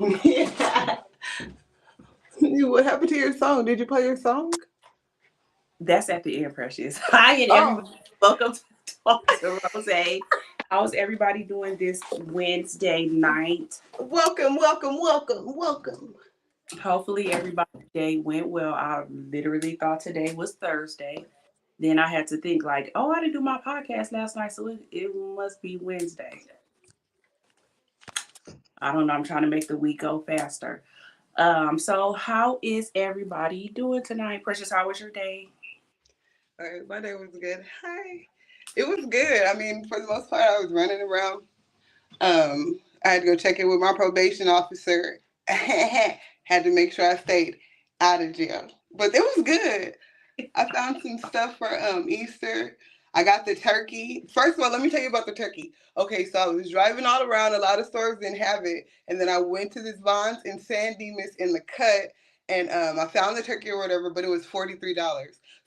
Yeah. What happened to your song? Did you play your song? That's at the end, Precious. Hi, and everybody. Oh, Welcome to Talk to Rozay. How's everybody doing this Wednesday night? welcome, welcome, welcome, welcome. Hopefully, everybody's day went well. I literally thought today was Thursday. Then I had to think like, oh, I didn't do my podcast last night, so it must be Wednesday. I don't know. I'm trying to make the week go faster. So how is everybody doing tonight? Precious, how was your day? All right, my day was good. Hi. It was good. I mean, for the most part, I was running around. I had to go check in with my probation officer. Had to make sure I stayed out of jail. But it was good. I found some stuff for Easter. I got the turkey. First of all, let me tell you about the turkey. Okay, so I was driving all around. A lot of stores didn't have it, and then I went to this Vons in San Dimas in the Cut, and I found the turkey or whatever, but it was $43.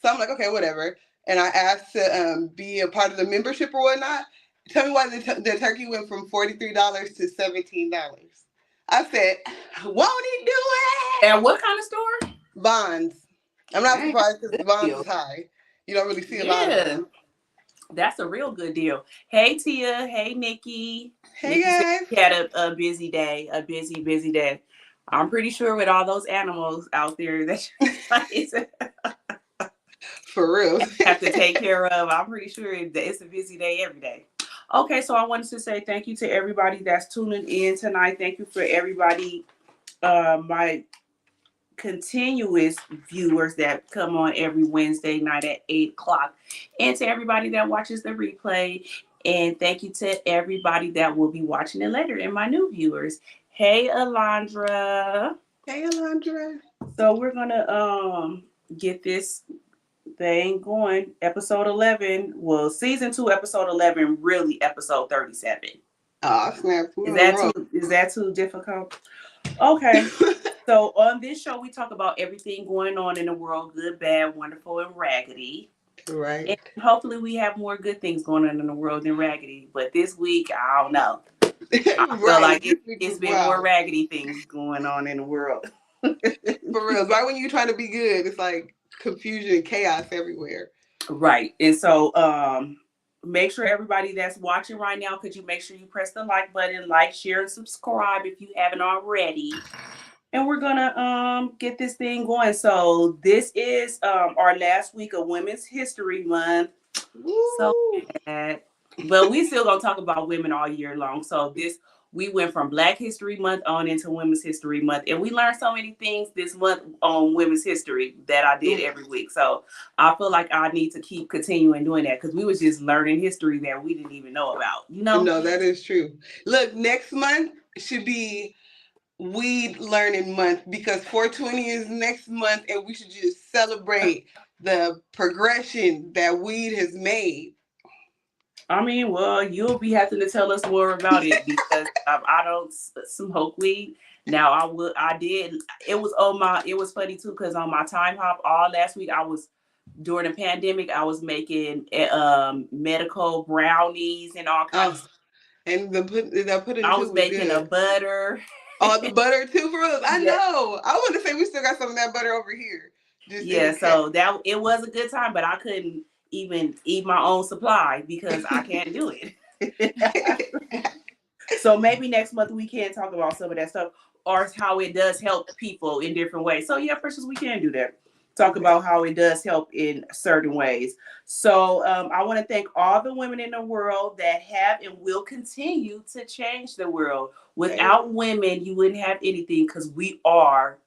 So I'm like, okay, whatever. And I asked to be a part of the membership or whatnot. Tell me why the turkey went from $43 to $17. I said, won't he do it? And what kind of store? Vons. I'm not Dang, surprised because good Vons deal. is high. You don't really see a lot of Yeah, them. that's a real good deal. Hey Tia, hey Nikki. Hey Nikki said guys. she had a busy day, a busy day. I'm pretty sure with all those animals out there that you For real. have to take care of, I'm pretty sure that it's a busy day every day. Okay, so I wanted to say thank you to everybody that's tuning in tonight. Thank you for everybody, my continuous viewers that come on every Wednesday night at 8 o'clock, and to everybody that watches the replay. And thank you to everybody that will be watching it later, and my new viewers. Hey, Alondra. Hey Alondra. So we're gonna get this thing going. Episode 11. Well, season 2, episode 11. Really, episode 37. Oh snap. We're Is on a that roll. too? Is that too difficult? Okay. So on this show, we talk about everything going on in the world, good, bad, wonderful, and raggedy. Right. And hopefully we have more good things going on in the world than raggedy. But this week, I don't know. I feel Right. like This week it's was been more wild. raggedy things going on in the world. For real. Right when you try to be good, it's like confusion and chaos everywhere. Right. And so make sure everybody that's watching right now, could you make sure you press the like button, like, share, and subscribe if you haven't already. And we're gonna get this thing going. So this is our last week of Women's History Month. So Woo. sad. But we still gonna talk about women all year long. So this we went from Black History Month on into Women's History Month, and we learned so many things this month on Women's History that I did every week. So I feel like I need to keep continuing doing that because we was just learning history that we didn't even know about. You know? No, that is true. Look, next month should be Weed Learning Month because 420 is next month and we should just celebrate the progression that weed has made. I mean, well, you'll be having to tell us more about it because I don't smoke weed. Now I would, I did. It was on my. It was funny too because on my time hop all last week I was during the pandemic I was making medical brownies and all kinds of Oh, stuff. and the pudding I too was was making a good. butter. Oh, the butter too for us. I Yeah, know. I want to say we still got some of that butter over here, just in yeah. the cut. So that it was a good time, but I couldn't even eat my own supply because I can't do it. So maybe next month we can talk about some of that stuff or how it does help people in different ways. So yeah, Precious, we can do that. Talk Okay. about how it does help in certain ways. So I want to thank all the women in the world that have and will continue to change the world. Hey, Without women, you wouldn't have anything because we are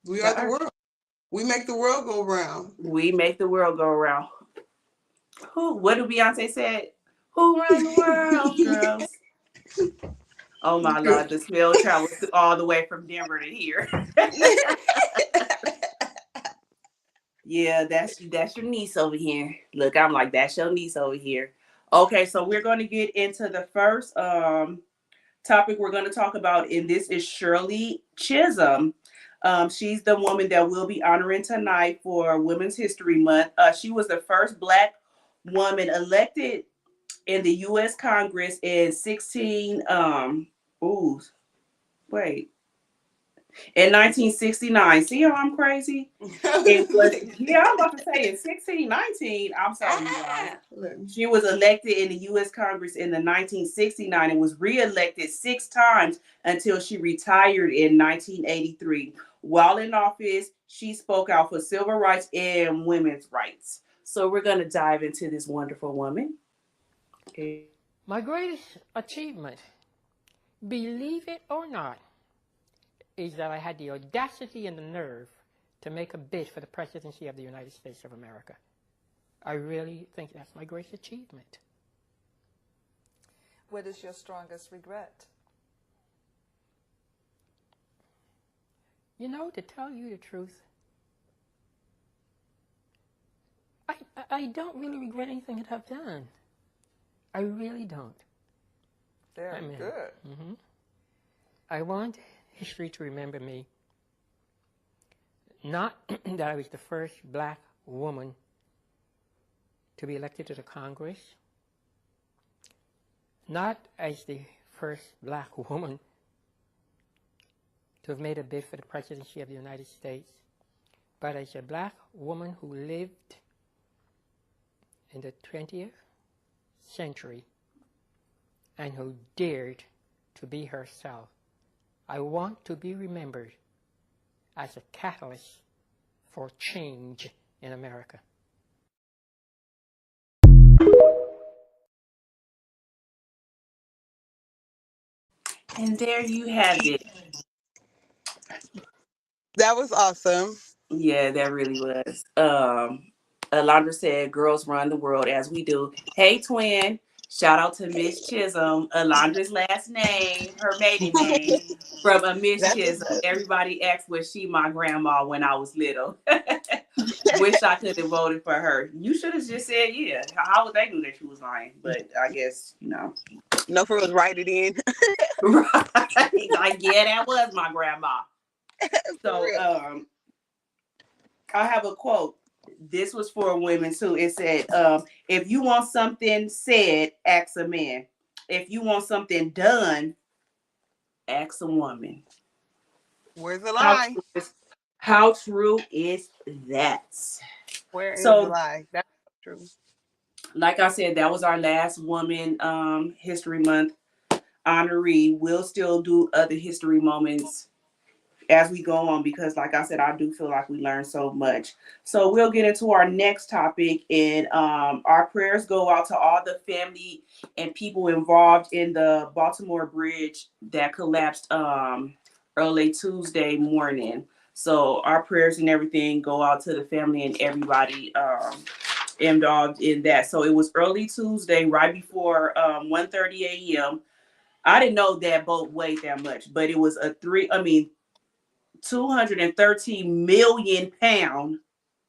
we are the the earth. world. We make the world go round. We make the world go around. Who? What did Beyonce said? Who run the world, girls? Oh my Lord, the smell travels all the way from Denver to here. Yeah, that's your niece over here. Look, I'm like, that's your niece over here. Okay, so we're going to get into the first topic we're going to talk about, and this is Shirley Chisholm. She's the woman that we'll be honoring tonight for Women's History Month. She was the first Black woman elected in the U.S. Congress in Ooh, wait. In 1969. See how I'm crazy? It was, yeah, I'm about to say in 1619. I'm sorry, you guys. She was elected in the U.S. Congress in the 1969 and was reelected 6 times until she retired in 1983. While in office, she spoke out for civil rights and women's rights. So we're going to dive into this wonderful woman. My greatest achievement, believe it or not, is that I had the audacity and the nerve to make a bid for the presidency of the United States of America. I really think that's my greatest achievement. What is your strongest regret? You know, to tell you the truth, I don't really regret anything that I've done. I really don't. Very good. Mm-hmm. I want history to remember me, not that I was the first black woman to be elected to the Congress, not as the first black woman to have made a bid for the presidency of the United States, but as a black woman who lived in the 20th century and who dared to be herself. I want to be remembered as a catalyst for change in America. And there you have it. That was awesome. Yeah, that really was. Alondra said, "Girls run the world as we do." Hey, twin. Shout out to Miss Chisholm. Alondra's last name, her maiden name, from a Miss That's Chisholm. what's Everybody asked was she my grandma when I was little. Wish I could have voted for her. You should have just said yeah. How would they knew that she was lying? But I guess No, for us, write it in. right? Like yeah, that was my grandma. For So real. I have a quote. This was for women too. It said, if you want something said, ask a man. If you want something done, ask a woman. Where's the How lie? true is, how true is that? Where is the So, lie? That's true. like I said, that was our last Woman History Month honoree. We'll still do other history moments as we go on because like I said, I do feel like we learned so much. So we'll get into our next topic, and our prayers go out to all the family and people involved in the Baltimore bridge that collapsed early Tuesday morning. So our prayers and everything go out to the family and everybody involved in that. So it was early Tuesday right before 1:30 a.m. I didn't know that boat weighed that much, but it was 213 million pound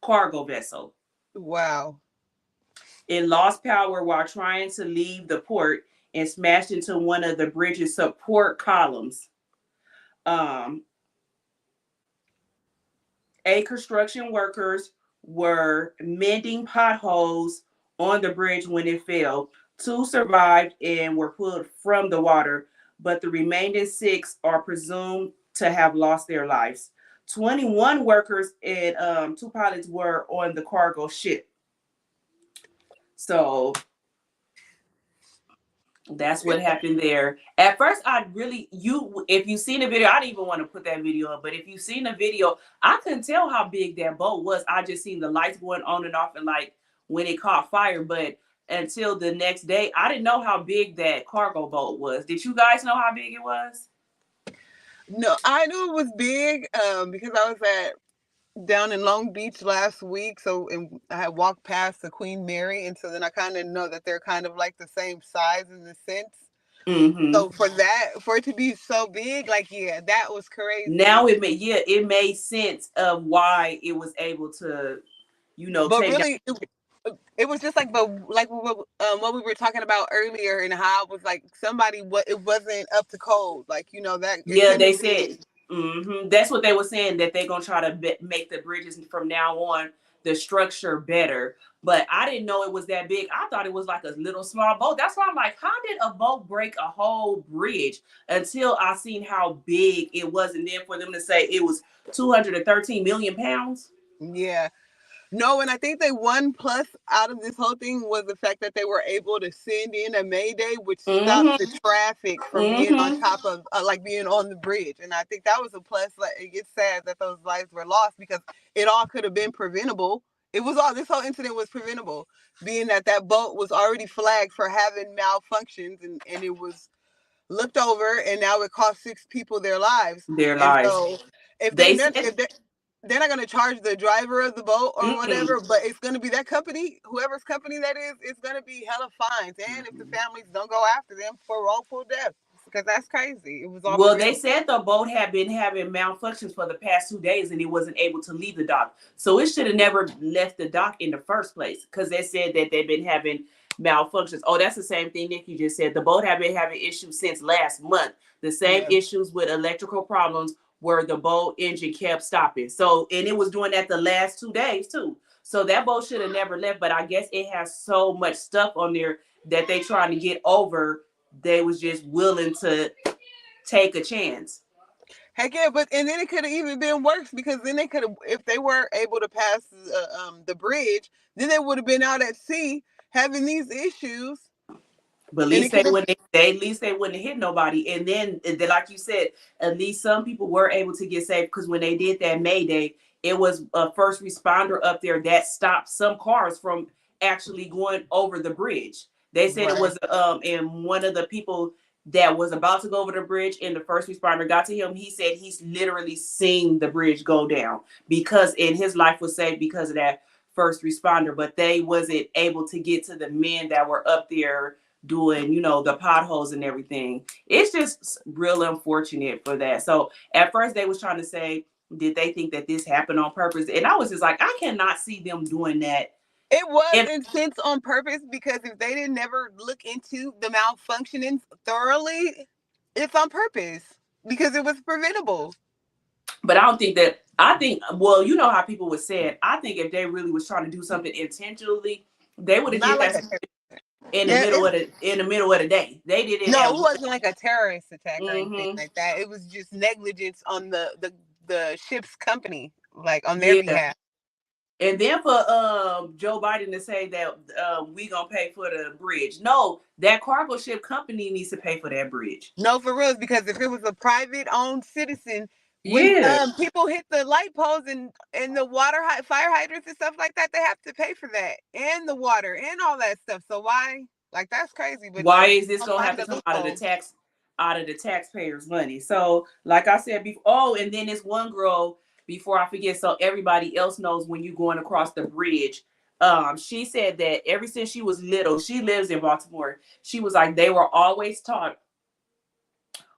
cargo vessel. Wow. It lost power while trying to leave the port and smashed into one of the bridge's support columns. Um, Eight construction workers were mending potholes on the bridge when it fell. Two survived and were pulled from the water, but the remaining six are presumed to have lost their lives. 21 workers and two pilots were on the cargo ship. So that's what happened there. At first, if you seen the video, I didn't even want to put that video up, but if you seen the video, I couldn't tell how big that boat was. I just seen the lights going on and off and like when it caught fire. But until the next day, I didn't know how big that cargo boat was. Did you guys know how big it was? No, I knew it was big because I was down in Long Beach last week. So and I had walked past the Queen Mary, and so then I kind of know that they're kind of like the same size in a sense. Mm-hmm. So for it to be so big, like yeah, that was crazy. Now it made sense of why it was able to, But take down. really, it was just like what we were talking about earlier, and how it was like what it wasn't up to code, like that it Yeah, couldn't they have said been. that's what they were saying, that they're gonna try to make the bridges from now on the structure better. But I didn't know it was that big. I thought it was like a little small boat. That's why I'm like, how did a boat break a whole bridge? Until I seen how big it was, and then for them to say it was 213 million pounds. Yeah. No, and I think they one plus out of this whole thing was the fact that they were able to send in a mayday, which stopped the traffic from being on top of, like being on the bridge. And I think that was a plus. Like, it gets sad that those lives were lost because it all could have been preventable. It was all, this whole incident was preventable, being that that boat was already flagged for having malfunctions, and it was looked over, and now it cost 6 people their lives. Their And lives. so if They they said, they're not going to charge the driver of the boat or whatever, but it's going to be that company, whoever's company that is, it's going to be hella fines. And if the families don't go after them for wrongful death, because that's crazy. It was all well, they preventable. said the boat had been having malfunctions for the past 2 days and it wasn't able to leave the dock. So it should have never left the dock in the first place because they said that they've been having malfunctions. Oh, that's the same thing Nikki just said. The boat had been having issues since last month. The same issues with electrical problems where the boat engine kept stopping. So, and it was doing that the last 2 days too. So that boat should have never left. But I guess it has so much stuff on there that they trying to get over. They was just willing to take a chance. Heck yeah, but and then it could have even been worse because then they could have, if they were able to pass the bridge, then they would have been out at sea having these issues. But at least at least they wouldn't hit nobody. And then, like you said, at least some people were able to get saved because when they did that Mayday, it was a first responder up there that stopped some cars from actually going over the bridge. They said it was and one of the people that was about to go over the bridge and the first responder got to him. He said he's literally seen the bridge go down because and his life was saved because of that first responder. But they wasn't able to get to the men that were up there doing, the potholes and everything. It's just real unfortunate for that. So at first they was trying to say, did they think that this happened on purpose? And I was just like, I cannot see them doing that. It was in sense on purpose because if they didn't never look into the malfunctioning thoroughly, it's on purpose because it was preventable. But I think, well, you know how people would say it. I think if they really was trying to do something intentionally, they would have did that in the middle of the day. They did it. No, it wasn't like a terrorist attack or anything like that. It was just negligence on the ship's company, like on their behalf. And then for Joe Biden to say that we gonna pay for the bridge. No, that cargo ship company needs to pay for that bridge. No, for real, because if it was a private owned citizen, when people hit the light poles and the fire hydrants and stuff like that, they have to pay for that and the water and all that stuff. So why? Like, that's crazy. But why is this gonna have to come out of the taxpayers' money? So, like I said before, and then this one girl, before I forget, so everybody else knows when you're going across the bridge. She said that ever since she was little, she lives in Baltimore. She was like, they were always taught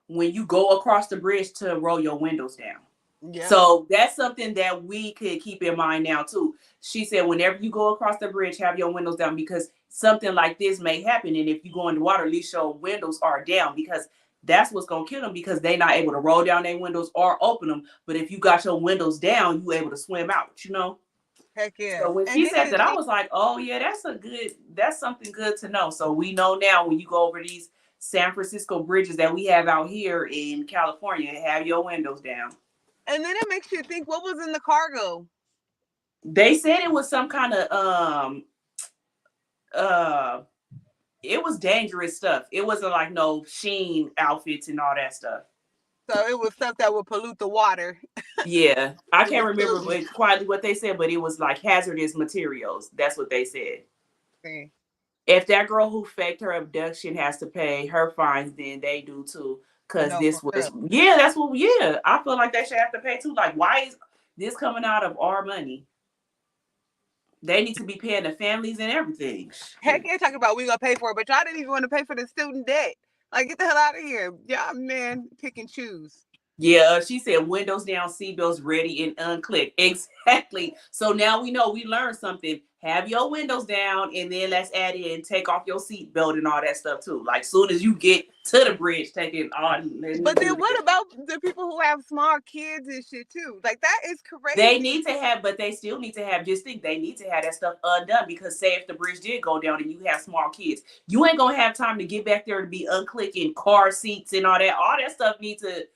when you go across the bridge to roll your windows down. Yeah. So that's something that we could keep in mind now too. She said, whenever you go across the bridge, have your windows down because something like this may happen. And if you go in the water, at least your windows are down because that's what's going to kill them because they're not able to roll down their windows or open them. But if you got your windows down, you able to swim out, Heck yeah. So when she said that, I was like, oh yeah, that's something good to know. So we know now when you go over these San Francisco bridges that we have out here in California, have your windows down. And then it makes you think, what was in the cargo? They said it was some kind of it was dangerous stuff. It wasn't like no sheen outfits and all that stuff. So it was stuff that would pollute the water. Yeah. I can't remember quite what they said, but it was like hazardous materials. That's what they said. Okay. If that girl who faked her abduction has to pay her fines, then they do too. Because this was, I feel like they should have to pay too. Like, why is this coming out of our money? They need to be paying the families and everything. Heck yeah, talking about we gonna pay for it, but y'all didn't even want to pay for the student debt. Like, get the hell out of here. Y'all, man, pick and choose. Yeah, she said windows down, seatbelts ready and unclicked. Exactly. So now we know we learned something. Have your windows down, and then let's add in take off your seatbelt and all that stuff too. Like soon as you get to the bridge, take it on. But then what about the people who have small kids and shit too? Like that is crazy. They need to have, but they still need to have. Just think, they need to have that stuff undone because say if the bridge did go down and you have small kids, you ain't gonna have time to get back there to be unclicking car seats and all that. All that stuff needs to.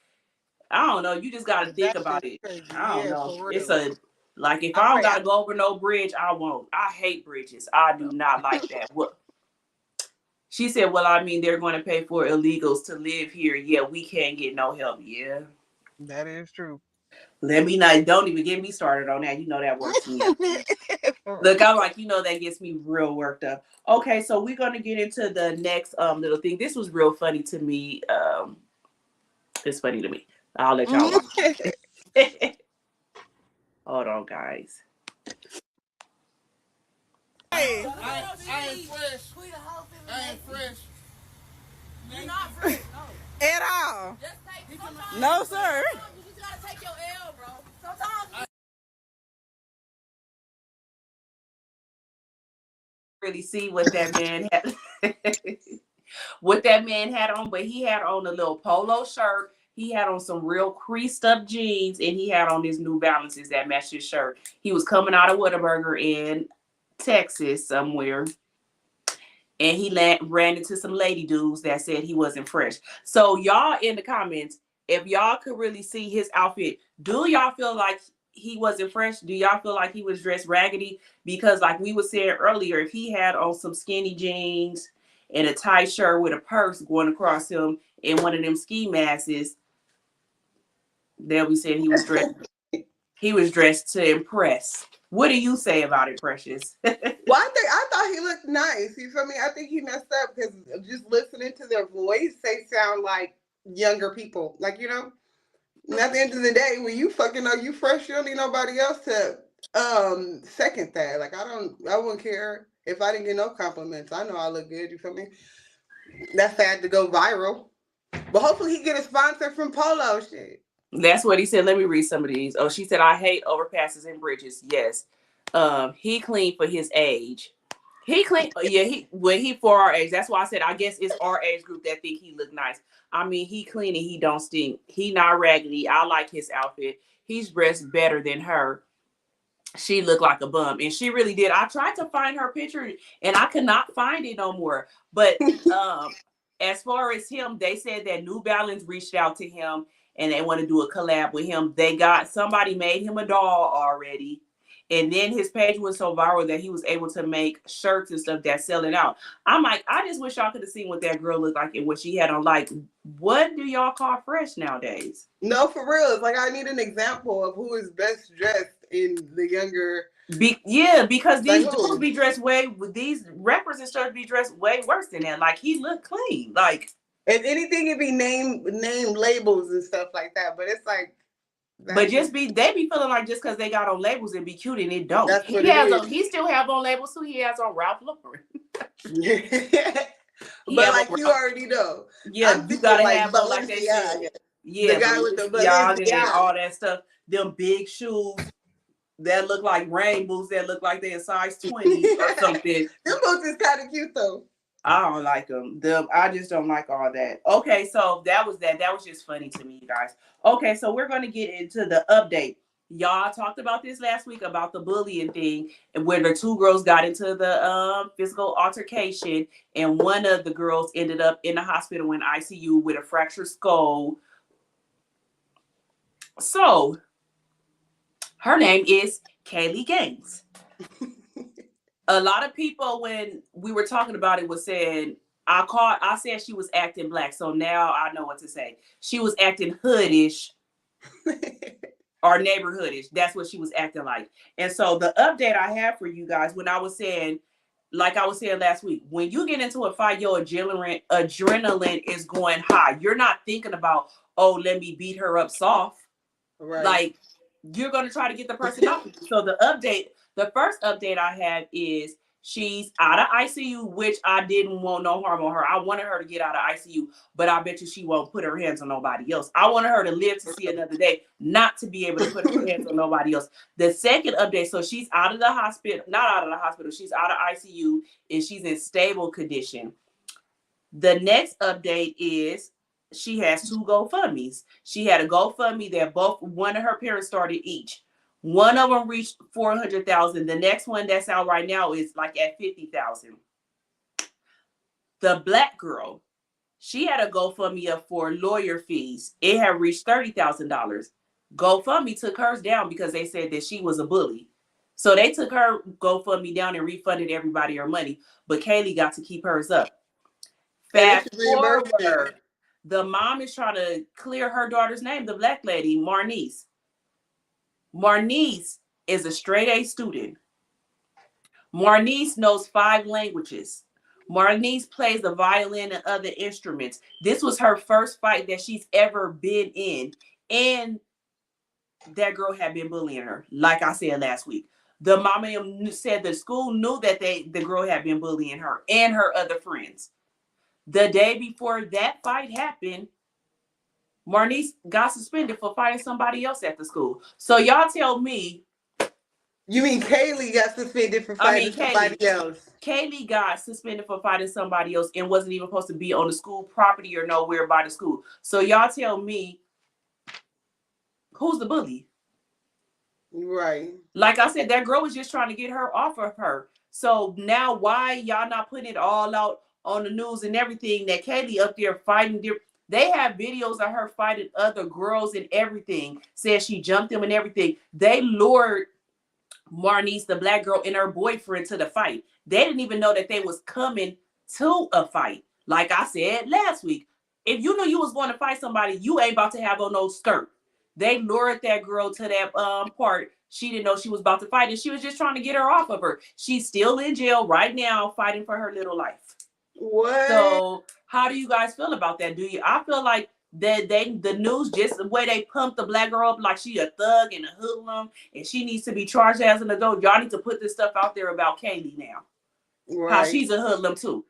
I don't know. You just got to think about it. Crazy. I don't Yeah, know. for It's real. like if I don't got to go over no bridge, I won't. I hate bridges. I do not like that. What? She said, well, I mean, they're going to pay for illegals to live here. Yeah, we can't get no help. Yeah. That is true. Let me not. Don't even get me started on that. You know that works me up. Look, I'm like, that gets me real worked up. Okay, so we're going to get into the next little thing. This was real funny to me. It's funny to me. I'll let y'all watch it. Hold on, guys. Hey, I ain't fresh. I ain't fresh. You're not fresh. No. At all. Just take, No, sir. you just gotta take your L, bro. Sometimes. Really see what that man had. What that man had on, but he had on a little polo shirt. He had on some real creased up jeans, and he had on his New Balances that matched his shirt. He was coming out of Whataburger in Texas somewhere, and he ran into some lady dudes that said he wasn't fresh. So y'all in the comments, if y'all could really see his outfit, do y'all feel like he wasn't fresh? Do y'all feel like he was dressed raggedy? Because like we were saying earlier, if he had on some skinny jeans and a tight shirt with a purse going across him and one of them ski masks, they'll be saying he was dressed. He was dressed to impress. What do you say about it, Precious? Well, I thought he looked nice. You feel me? I think he messed up because just listening to their voice, they sound like younger people. Like, and at the end of the day, when you fucking know you fresh, you don't need nobody else to second that. Like I wouldn't care if I didn't get no compliments. I know I look good, you feel me? That's sad to go viral. But hopefully he get a sponsor from Polo shit. That's what he said. Let me read some of these. Oh, she said, I hate overpasses and bridges. Yes. He clean for his age. He clean. Yeah, he for our age. That's why I said I guess it's our age group that think he look nice. I mean, he clean and he don't stink. He not raggedy. I like his outfit. He's dressed better than her. She looked like a bum, and she really did. I tried to find her picture and I could not find it no more. But as far as him, they said that New Balance reached out to him and they want to do a collab with him. Somebody made him a doll already. And then his page was so viral that he was able to make shirts and stuff that's selling out. I'm like, I just wish y'all could have seen what that girl looked like and what she had on. Like, what do y'all call fresh nowadays? No, for real. It's like I need an example of who is best dressed in the younger. Because these dudes be dressed these rappers and stuff be dressed way worse than that. Like he looked clean. Like if anything, it'd be name labels and stuff like that. But it's like, but they be feeling like just because they got on labels and be cute and it don't. That's what He still have on labels too. He has on Ralph Lauren. But like you already know. Yeah, you gotta have on like they said. Yeah, the guy with the Balenciaga and all that stuff. Them big shoes that look like rain boots that look like they're size 20 or something. Them boots is kind of cute though. I don't like them. I just don't like all that. Okay, so that was that. That was just funny to me, you guys. Okay, so we're going to get into the update. Y'all talked about this last week about the bullying thing, where the two girls got into the physical altercation, and one of the girls ended up in the hospital in ICU with a fractured skull. So, her name is Kaylee Gaines. A lot of people, when we were talking about it, was saying, I said she was acting black, so now I know what to say. She was acting hoodish or neighborhoodish. That's what she was acting like. And so the update I have for you guys, when I was saying, like I was saying last week, when you get into a fight, your adrenaline is going high. You're not thinking about, oh, let me beat her up soft. Right. Like, you're going to try to get the person off. So the first update I have is She's out of ICU, which I didn't want no harm on her. I wanted her to get out of ICU, but I bet you she won't put her hands on nobody else. I wanted her to live to see another day, not to be able to put her hands on nobody else. The second update, so she's out of the hospital, not out of the hospital, she's out of ICU, and she's in stable condition. The next update is she has 2 GoFundMes. She had a GoFundMe that one of her parents started each. One of them reached 400,000. The next one that's out right now is like at 50,000. The black girl, she had a GoFundMe up for lawyer fees. It had reached $30,000. GoFundMe took hers down because they said that she was a bully. So they took her GoFundMe down and refunded everybody her money. But Kaylee got to keep hers up. Fast forward, the mom is trying to clear her daughter's name, the black lady, Marnice. Marnice is a straight A student. Marnice knows 5 languages. Marnice plays the violin and other instruments. This was her first fight that she's ever been in. And that girl had been bullying her, like I said last week. The mama said the school knew that the girl had been bullying her and her other friends. The day before that fight happened, Marnice got suspended for fighting somebody else at the school. So y'all tell me. You mean Kaylee got suspended for fighting somebody else? Kaylee got suspended for fighting somebody else and wasn't even supposed to be on the school property or nowhere by the school. So y'all tell me, who's the bully? Right. Like I said, that girl was just trying to get her off of her. So now why y'all not putting it all out on the news and everything that Kaylee up there fighting? They have videos of her fighting other girls and everything. Said she jumped them and everything. They lured Marnice, the black girl, and her boyfriend to the fight. They didn't even know that they was coming to a fight. Like I said last week, if you knew you was going to fight somebody, you ain't about to have on no skirt. They lured that girl to that part. She didn't know she was about to fight, and she was just trying to get her off of her. She's still in jail right now, fighting for her little life. What? So how do you guys feel about that? Do you? I feel like that the news, just the way they pumped the black girl up like she a thug and a hoodlum and she needs to be charged as an adult. Y'all need to put this stuff out there about Kaylee now. Right. How she's a hoodlum too.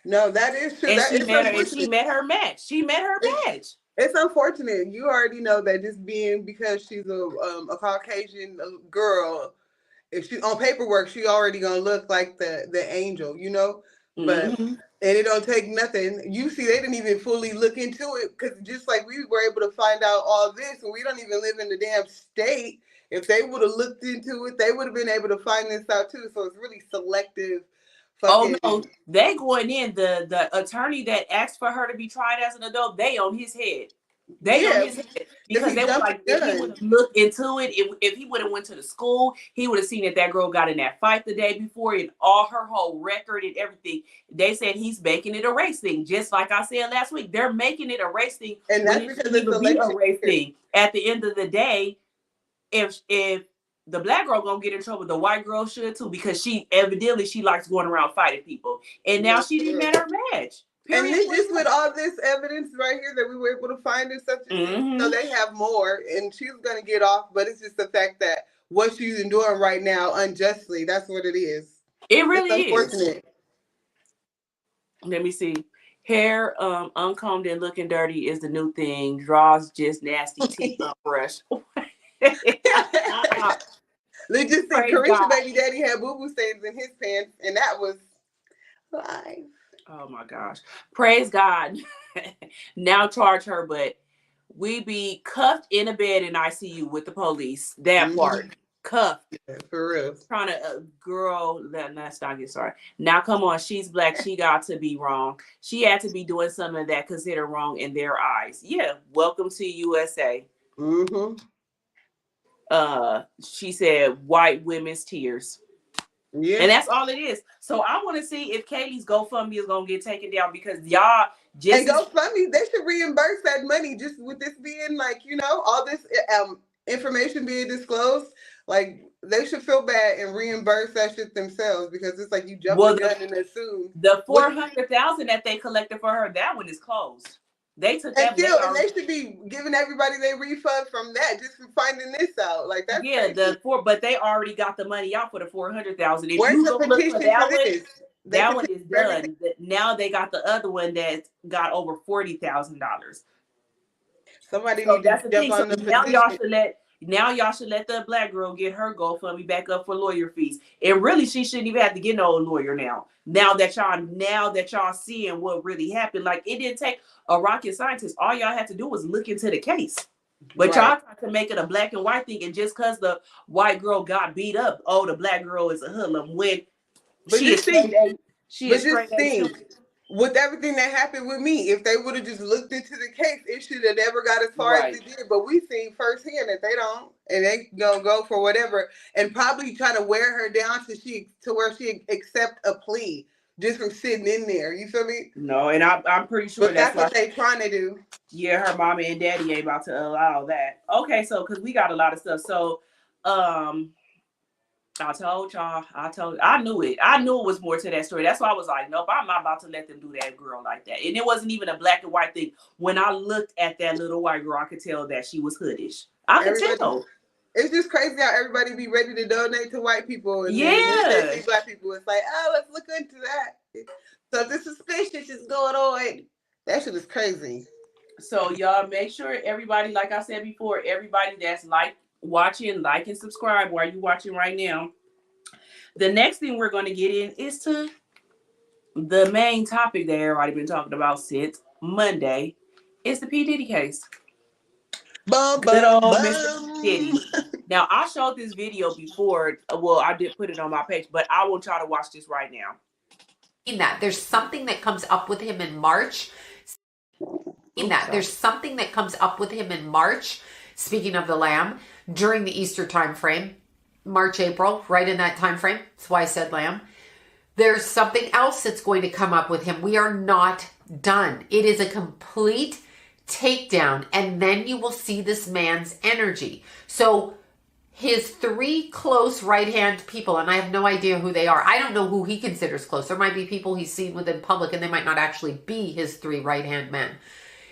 No, that is true. And she met her match. She met her match. It's unfortunate. You already know that just being because she's a Caucasian girl, if she on paperwork, she already gonna look like the angel, you know. But and it don't take nothing. You see, they didn't even fully look into it because just like we were able to find out all this, and we don't even live in the damn state. If they would have looked into it, they would have been able to find this out too. So it's really selective. Oh no, they going in. The attorney that asked for her to be tried as an adult, they on his head. They on his head because they were like, if he would have looked into it, if he would have went to the school, he would have seen that girl got in that fight the day before and all her whole record and everything. They said he's making it a race thing, just like I said last week. They're making it a race thing, and that's because it's a race thing. At the end of the day, if the black girl gonna get in trouble, the white girl should too, because she likes going around fighting people, and now she didn't met her match. And just with all this evidence right here that we were able to find and stuff, so they have more, and she's gonna get off. But it's just the fact that what she's enduring right now unjustly. That's what it is. It really is. Unfortunate. Let me see. Hair uncombed and looking dirty is the new thing. Draws just nasty, teeth unbrushed. Let's just say Carisha baby daddy had boo-boo stains in his pants, and that was live. Oh my gosh. Praise God. Now charge her, but we be cuffed in a bed in ICU with the police. That part. Cuffed. Yeah, for real. Trying to, girl, let's not get started. Now come on, she's black. She got to be wrong. She had to be doing something that considered wrong in their eyes. Yeah. Welcome to USA. She said white women's tears. Yeah. And that's all it is. So I want to see if Kaylee's GoFundMe is going to get taken down, because y'all just... And GoFundMe, they should reimburse that money just with this being like, you know, all this information being disclosed. Like, they should feel bad and reimburse that shit themselves, because it's like you jump the gun and assume. The $400,000 that they collected for her, that one is closed. They took And that still, money and they should be giving everybody their refund from that just for finding this out. Like that's crazy. but they already got the money out for the 400,000. If Where's you the go look for petition that for one, this? They that one petition is for everything. done. Now they got the other one that got over $40,000. Somebody So need to that's the jump thing. So on the now petition. y'all should let the black girl get her GoFundMe back up for lawyer fees. And really, she shouldn't even have to get no lawyer now. Now that y'all seeing what really happened, like it didn't take a rocket scientist. All y'all had to do was look into the case. But y'all tried to make it a black and white thing, and just because the white girl got beat up, oh, the black girl is a hoodlum. When she is straight A. With everything that happened with me, if they would have just looked into the case, it should have never got as far as it did. But we seen firsthand that they don't, and they gonna go for whatever, and probably try to wear her down to where she accept a plea just from sitting in there. You feel me? No, and I'm pretty sure but that's what they trying to do. Yeah, her mama and daddy ain't about to allow that. Okay, so because we got a lot of stuff. So, I told y'all, I knew it. I knew it was more to that story. That's why I was like, nope, I'm not about to let them do that girl like that. And it wasn't even a black and white thing. When I looked at that little white girl, I could tell that she was hoodish. I could tell. It's just crazy how everybody be ready to donate to white people. And yeah. Then they see black people, it's like, oh, let's look into that. So this suspicious is going on. That shit is crazy. So y'all make sure everybody, like I said before, everybody that's watching, like and subscribe while you're watching right now. The next thing we're going to get in is to the main topic that everybody been talking about since Monday. It's the P. Diddy case. Good old Mr. Diddy. Now, I showed this video before. Well, I did put it on my page, but I want y'all to watch this right now. In that, there's something that comes up with him in March. Speaking of the lamb, during the Easter time frame, March, April, right in that time frame. That's why I said lamb. There's something else that's going to come up with him. We are not done. It is a complete takedown, and then you will see this man's energy. So his three close right-hand people, and I have no idea who they are. I don't know who he considers close. There might be people he's seen with in public, and they might not actually be his three right-hand men.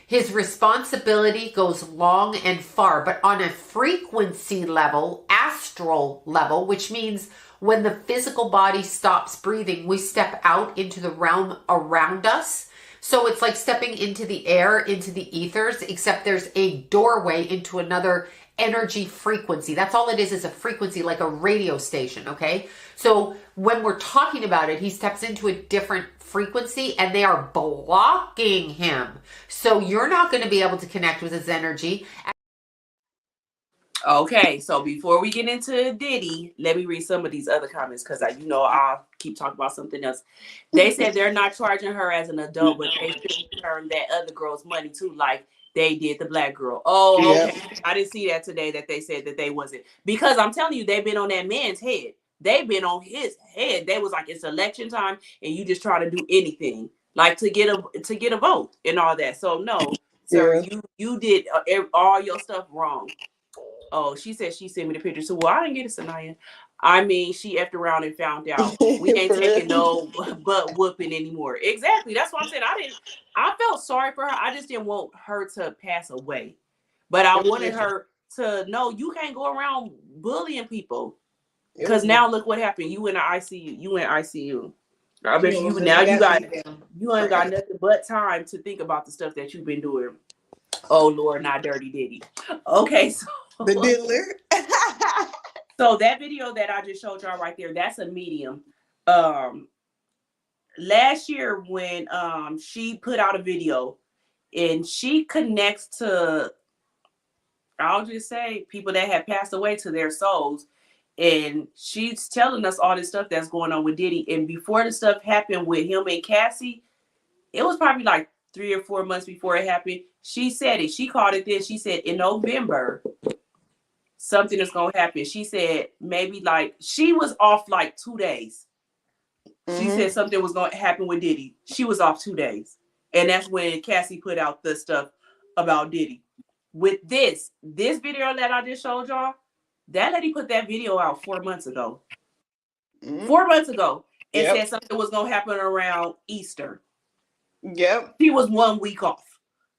His responsibility goes long and far, but on a frequency level, astral level, which means when the physical body stops breathing, we step out into the realm around us. So it's like stepping into the air, into the ethers, except there's a doorway into another energy frequency. That's all it is a frequency, like a radio station, okay? So when we're talking about it, he steps into a different frequency and they are blocking him. So you're not going to be able to connect with his energy. Okay, so before we get into Diddy, let me read some of these other comments because I'll keep talking about something else. They said they're not charging her as an adult, but they should return that other girl's money too, like they did the black girl. Oh, okay. Yeah. I didn't see that today that they said that they wasn't. Because I'm telling you, they've been on that man's head. They've been on his head. They was like, it's election time and you just try to do anything like to get a vote and all that. So no, sir, you did all your stuff wrong. Oh, she said she sent me the picture. So, well, I didn't get it, Sanaya. I mean, she effed around and found out. We ain't taking no butt whooping anymore. Exactly. That's what I'm saying. I felt sorry for her. I just didn't want her to pass away. But I wanted her to know you can't go around bullying people. Because now look what happened. You in the ICU. You in ICU. I bet you ain't got nothing but time to think about the stuff that you've been doing. Oh Lord, not Dirty Diddy. Okay, so the diddler. So that video that I just showed y'all right there, that's a medium. Last year when she put out a video and she connects to, I'll just say, people that have passed away to their souls. And she's telling us all this stuff that's going on with Diddy. And before the stuff happened with him and Cassie, it was probably like 3 or 4 months before it happened. She said it. She called it this. She said in November, something is going to happen. She said maybe like she was off like 2 days. Mm-hmm. She said something was going to happen with Diddy. She was off 2 days. And that's when Cassie put out the stuff about Diddy. With this video that I just showed y'all, that lady put that video out 4 months ago. Mm-hmm. 4 months ago. And said something was going to happen around Easter. Yep. She was 1 week off.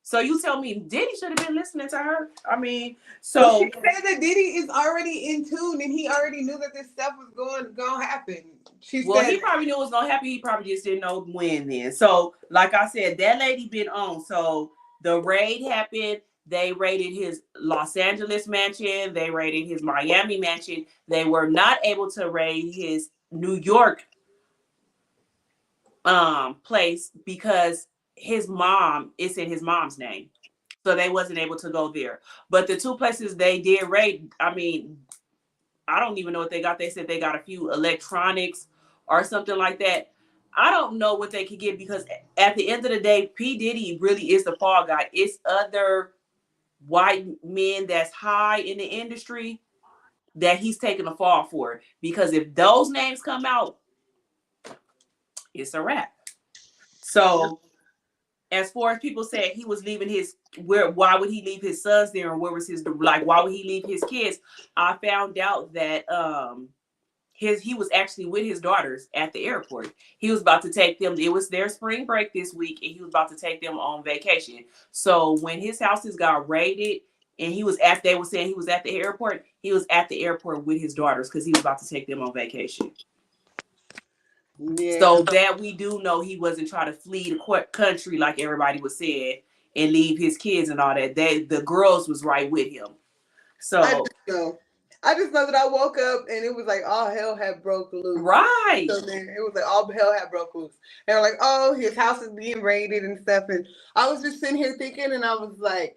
So you tell me Diddy should have been listening to her? I mean, So so she said that Diddy is already in tune and he already knew that this stuff was going to happen. She well, said he probably knew it was gonna happen. He probably just didn't know when then. So, like I said, that lady been on. So the raid happened. They raided his Los Angeles mansion. They raided his Miami mansion. They were not able to raid his New York place because his mom, it's in his mom's name. So they wasn't able to go there. But the two places they did raid, I mean, I don't even know what they got. They said they got a few electronics or something like that. I don't know what they could get because at the end of the day, P. Diddy really is the fall guy. It's other white men that's high in the industry that he's taking the fall for. Because if those names come out, it's a wrap. So as far as people saying he was leaving why would he leave his sons there, and where was his, like, why would he leave his kids? I found out that he was actually with his daughters at the airport. He was about to take them. It was their spring break this week, and he was about to take them on vacation. So when his houses got raided, and they were saying he was at the airport. He was at the airport with his daughters because he was about to take them on vacation. Yeah. So that we do know he wasn't trying to flee the country like everybody was saying and leave his kids and all that. The girls was right with him. So I just know that I woke up and it was like all hell had broke loose. Right. So then it was like all hell had broke loose. And they're like, oh, his house is being raided and stuff. And I was just sitting here thinking, and I was like,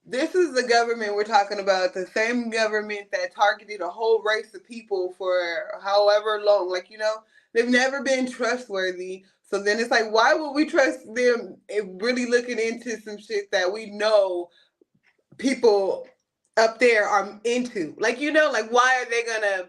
this is the government we're talking about, the same government that targeted a whole race of people for however long. Like, they've never been trustworthy. So then it's like, why would we trust them really looking into some shit that we know people up there are into? Like, like, why are they gonna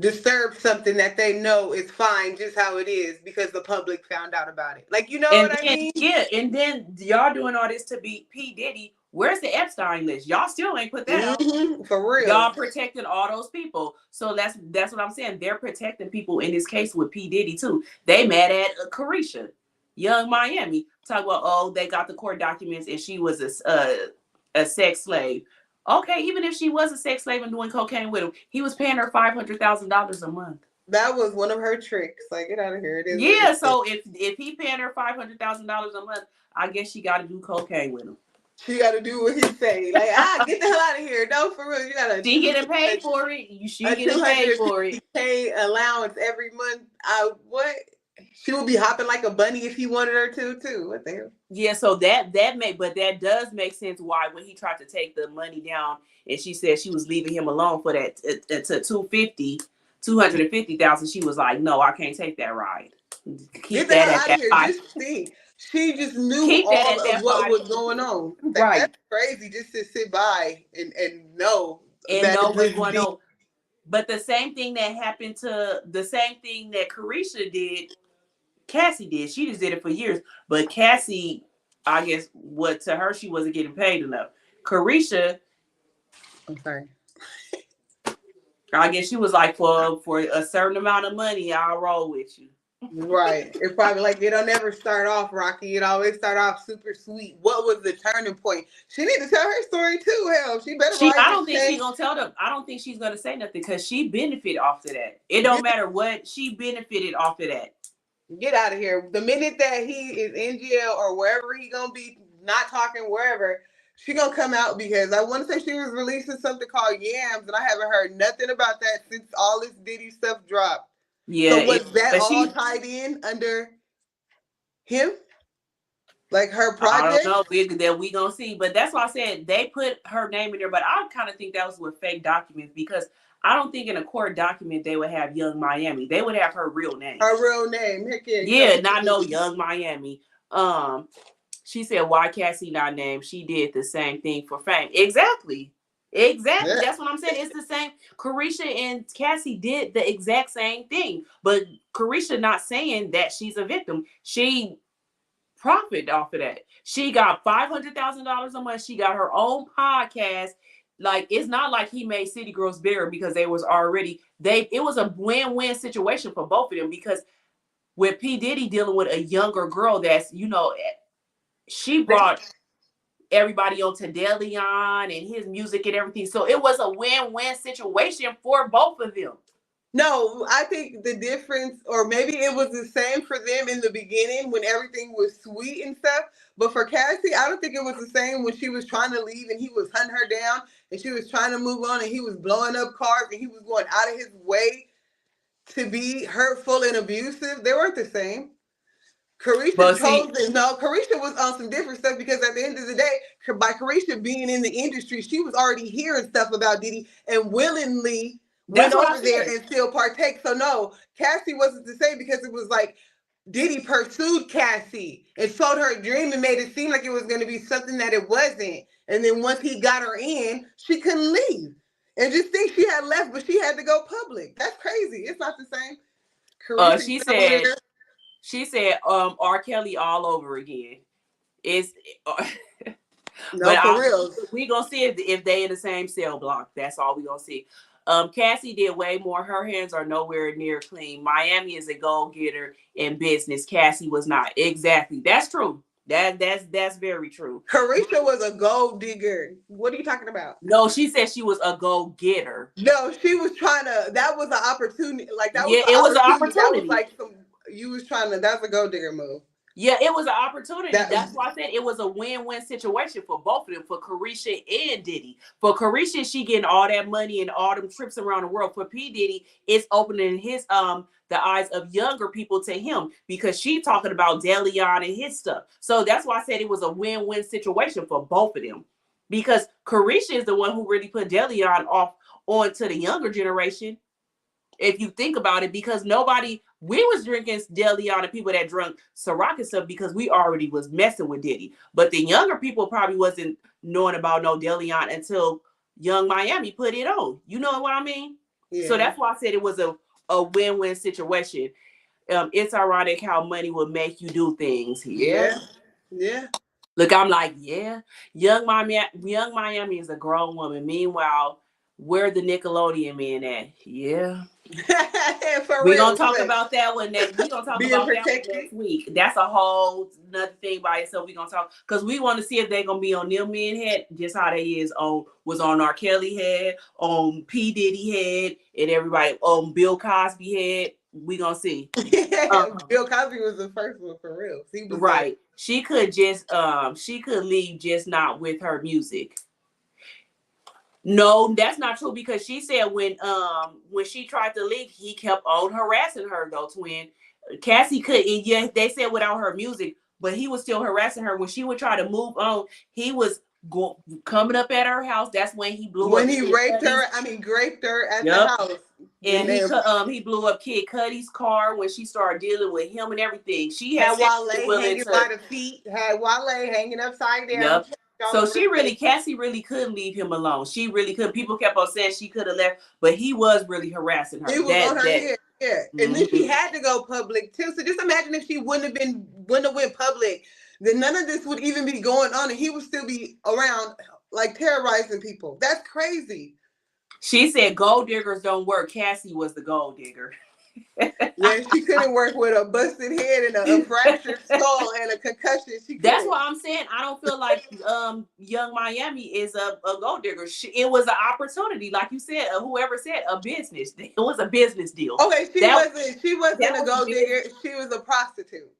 disturb something that they know is fine just how it is because the public found out about it? Like, what I mean? Yeah, and then y'all doing all this to beat P. Diddy. Where's the Epstein list? Y'all still ain't put that out. For real. Y'all protecting all those people. So that's what I'm saying. They're protecting people in this case with P. Diddy too. They mad at Carisha, Young Miami. Talk about, oh, they got the court documents and she was a sex slave. Okay, even if she was a sex slave and doing cocaine with him, he was paying her $500,000 a month. That was one of her tricks. Like, get out of here. It is. Yeah, so if he paying her $500,000 a month, I guess she got to do cocaine with him. She got to do what he say. Like, get the hell out of here. No, for real. You got to. She getting paid for it. She getting paid for it. Pay allowance every month. What? She would be hopping like a bunny if he wanted her to, too. What the hell? Yeah, so that does make sense why when he tried to take the money down and she said she was leaving him alone for that to 250,000, she was like, no, I can't take that ride. Keep that out of here. Just think. She just knew all of what was going on. Right. That's crazy just to sit by and know. And know what's going on. But the same thing that Carisha did, Cassie did. She just did it for years. But Cassie, I guess, to her, she wasn't getting paid enough. Carisha, I'm sorry. I guess she was like, for a certain amount of money, I'll roll with you. Right. It's probably like, it don't never start off rocky. It always start off super sweet. What was the turning point? She need to tell her story too. Hell, she better. I don't think she's gonna tell them. I don't think she's gonna say nothing because she benefited off of that. It don't matter what, she benefited off of that. Get out of here. The minute that he is in jail or wherever he gonna be, not talking wherever, she gonna come out because I want to say she was releasing something called Yams, and I haven't heard nothing about that since all this Diddy stuff dropped. Yeah. So was that all tied in under him? Like her project? I don't know. That we gonna see. But that's why I said they put her name in there. But I kind of think that was with fake documents because I don't think in a court document they would have Young Miami. They would have her real name. Her real name. Heck yeah. Yeah, not no Young Miami. She said, why Cassie not named? She did the same thing for fame. Exactly. Yeah. That's what I'm saying. It's the same. Carisha and Cassie did the exact same thing. But Carisha not saying that she's a victim. She profited off of that. She got $500,000 a month. She got her own podcast. Like, it's not like he made City Girls bigger because they was already, it was a win-win situation for both of them because with P. Diddy dealing with a younger girl that's, she brought everybody on Tendelion and his music and everything. So it was a win-win situation for both of them. No, I think the difference, or maybe it was the same for them in the beginning when everything was sweet and stuff. But for Cassie, I don't think it was the same when she was trying to leave and he was hunting her down and she was trying to move on and he was blowing up cars and he was going out of his way to be hurtful and abusive. They weren't the same. Carisha Carisha was on some different stuff because at the end of the day, by Carisha being in the industry, she was already hearing stuff about Diddy and willingly went over there and still partake. So no, Cassie wasn't the same because it was like Diddy pursued Cassie and told her a dream and made it seem like it was going to be something that it wasn't. And then once he got her in, she couldn't leave. And just think she had left, but she had to go public. That's crazy. It's not the same. She said, R. Kelly all over again. It's no, for real. We gonna see if they in the same cell block. That's all we gonna see. Cassie did way more. Her hands are nowhere near clean. Miami is a goal getter in business. Cassie was not. Exactly. That's true. That's very true. Carisha was a gold digger. What are you talking about? No, she said she was a goal getter. No, she was trying to. That was an opportunity. Like that. Yeah, it was an opportunity. That was like some. You was trying to. That's a gold digger move. Yeah, it was an opportunity. That's why I said it was a win-win situation for both of them, for Carisha and Diddy. For Carisha, she getting all that money and all them trips around the world. For P. Diddy, it's opening his the eyes of younger people to him because she talking about Deleon and his stuff. So that's why I said it was a win-win situation for both of them. Because Carisha is the one who really put Deleon off onto the younger generation. If you think about it, because we was drinking Deleon and people that drunk Ciroc and stuff because we already was messing with Diddy. But the younger people probably wasn't knowing about no Deleon until Young Miami put it on. You know what I mean? Yeah. So that's why I said it was a win-win situation. It's ironic how money will make you do things here. Yeah. Look, I'm like, yeah. Young Miami is a grown woman. Meanwhile, where the Nickelodeon men at? Yeah. We're going to talk about that one next. We're going to talk about that one next week. That's a whole another thing by itself. We're going to talk because we want to see if they're going to be on them men head, just how they was on R. Kelly head, on P. Diddy head, and everybody on Bill Cosby head. We're going to see. Bill Cosby was the first one for real. He was right. Like, she could leave just not with her music. No, that's not true because she said when she tried to leave, he kept on harassing her though, twin. Cassie couldn't. Yeah, they said without her music, but he was still harassing her. When she would try to move on, he was coming up at her house. That's when he blew up. When he raped her, graped her at the house. And he blew up Kid Cudi's car when she started dealing with him and everything. She had Wale hanging by the feet, had Wale hanging upside down. Yep. So Cassie really couldn't leave him alone. She really could. People kept on saying she could have left, but he was really harassing her. He was on her head. Yeah. And then she had to go public too. So just imagine if she wouldn't have went public, then none of this would even be going on and he would still be around like terrorizing people. That's crazy. She said gold diggers don't work. Cassie was the gold digger. Yeah, she couldn't work with a busted head and a fractured skull and a concussion. That's why I'm saying I don't feel like Young Miami is a gold digger. It was an opportunity, like you said. Whoever said a business, it was a business deal. Okay, she wasn't a gold digger. She was a prostitute,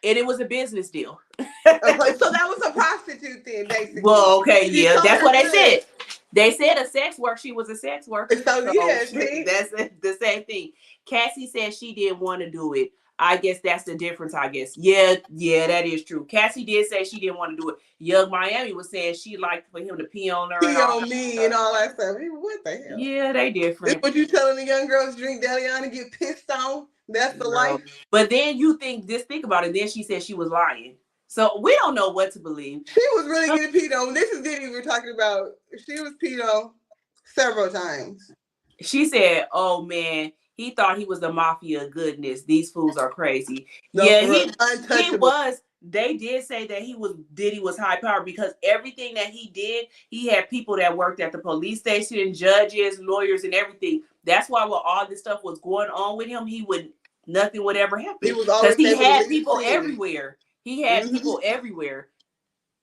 and it was a business deal. Okay, so that was a prostitute then, basically. Well, okay, yeah, that's what they said. They said a sex worker. She was a sex worker. So yeah, that's the same thing. Cassie said she didn't want to do it. I guess that's the difference, I guess. Yeah, that is true. Cassie did say she didn't want to do it. Young Miami was saying she liked for him to pee on her. Pee on me and all that stuff. What the hell? Yeah, they different. That's what you telling the young girls drink Deleon and get pissed on? That's the life. But then think about it. Then she said she was lying. So we don't know what to believe. She was really getting peed on. This is Diddy we're talking about. She was peed on several times. She said, oh man, he thought he was the mafia goodness. These fools are crazy. No, yeah, he was. They did say that Diddy was high power because everything that he did, he had people that worked at the police station, judges, lawyers, and everything. That's why when all this stuff was going on with him, nothing would ever happen. Because he had people everywhere. He had people everywhere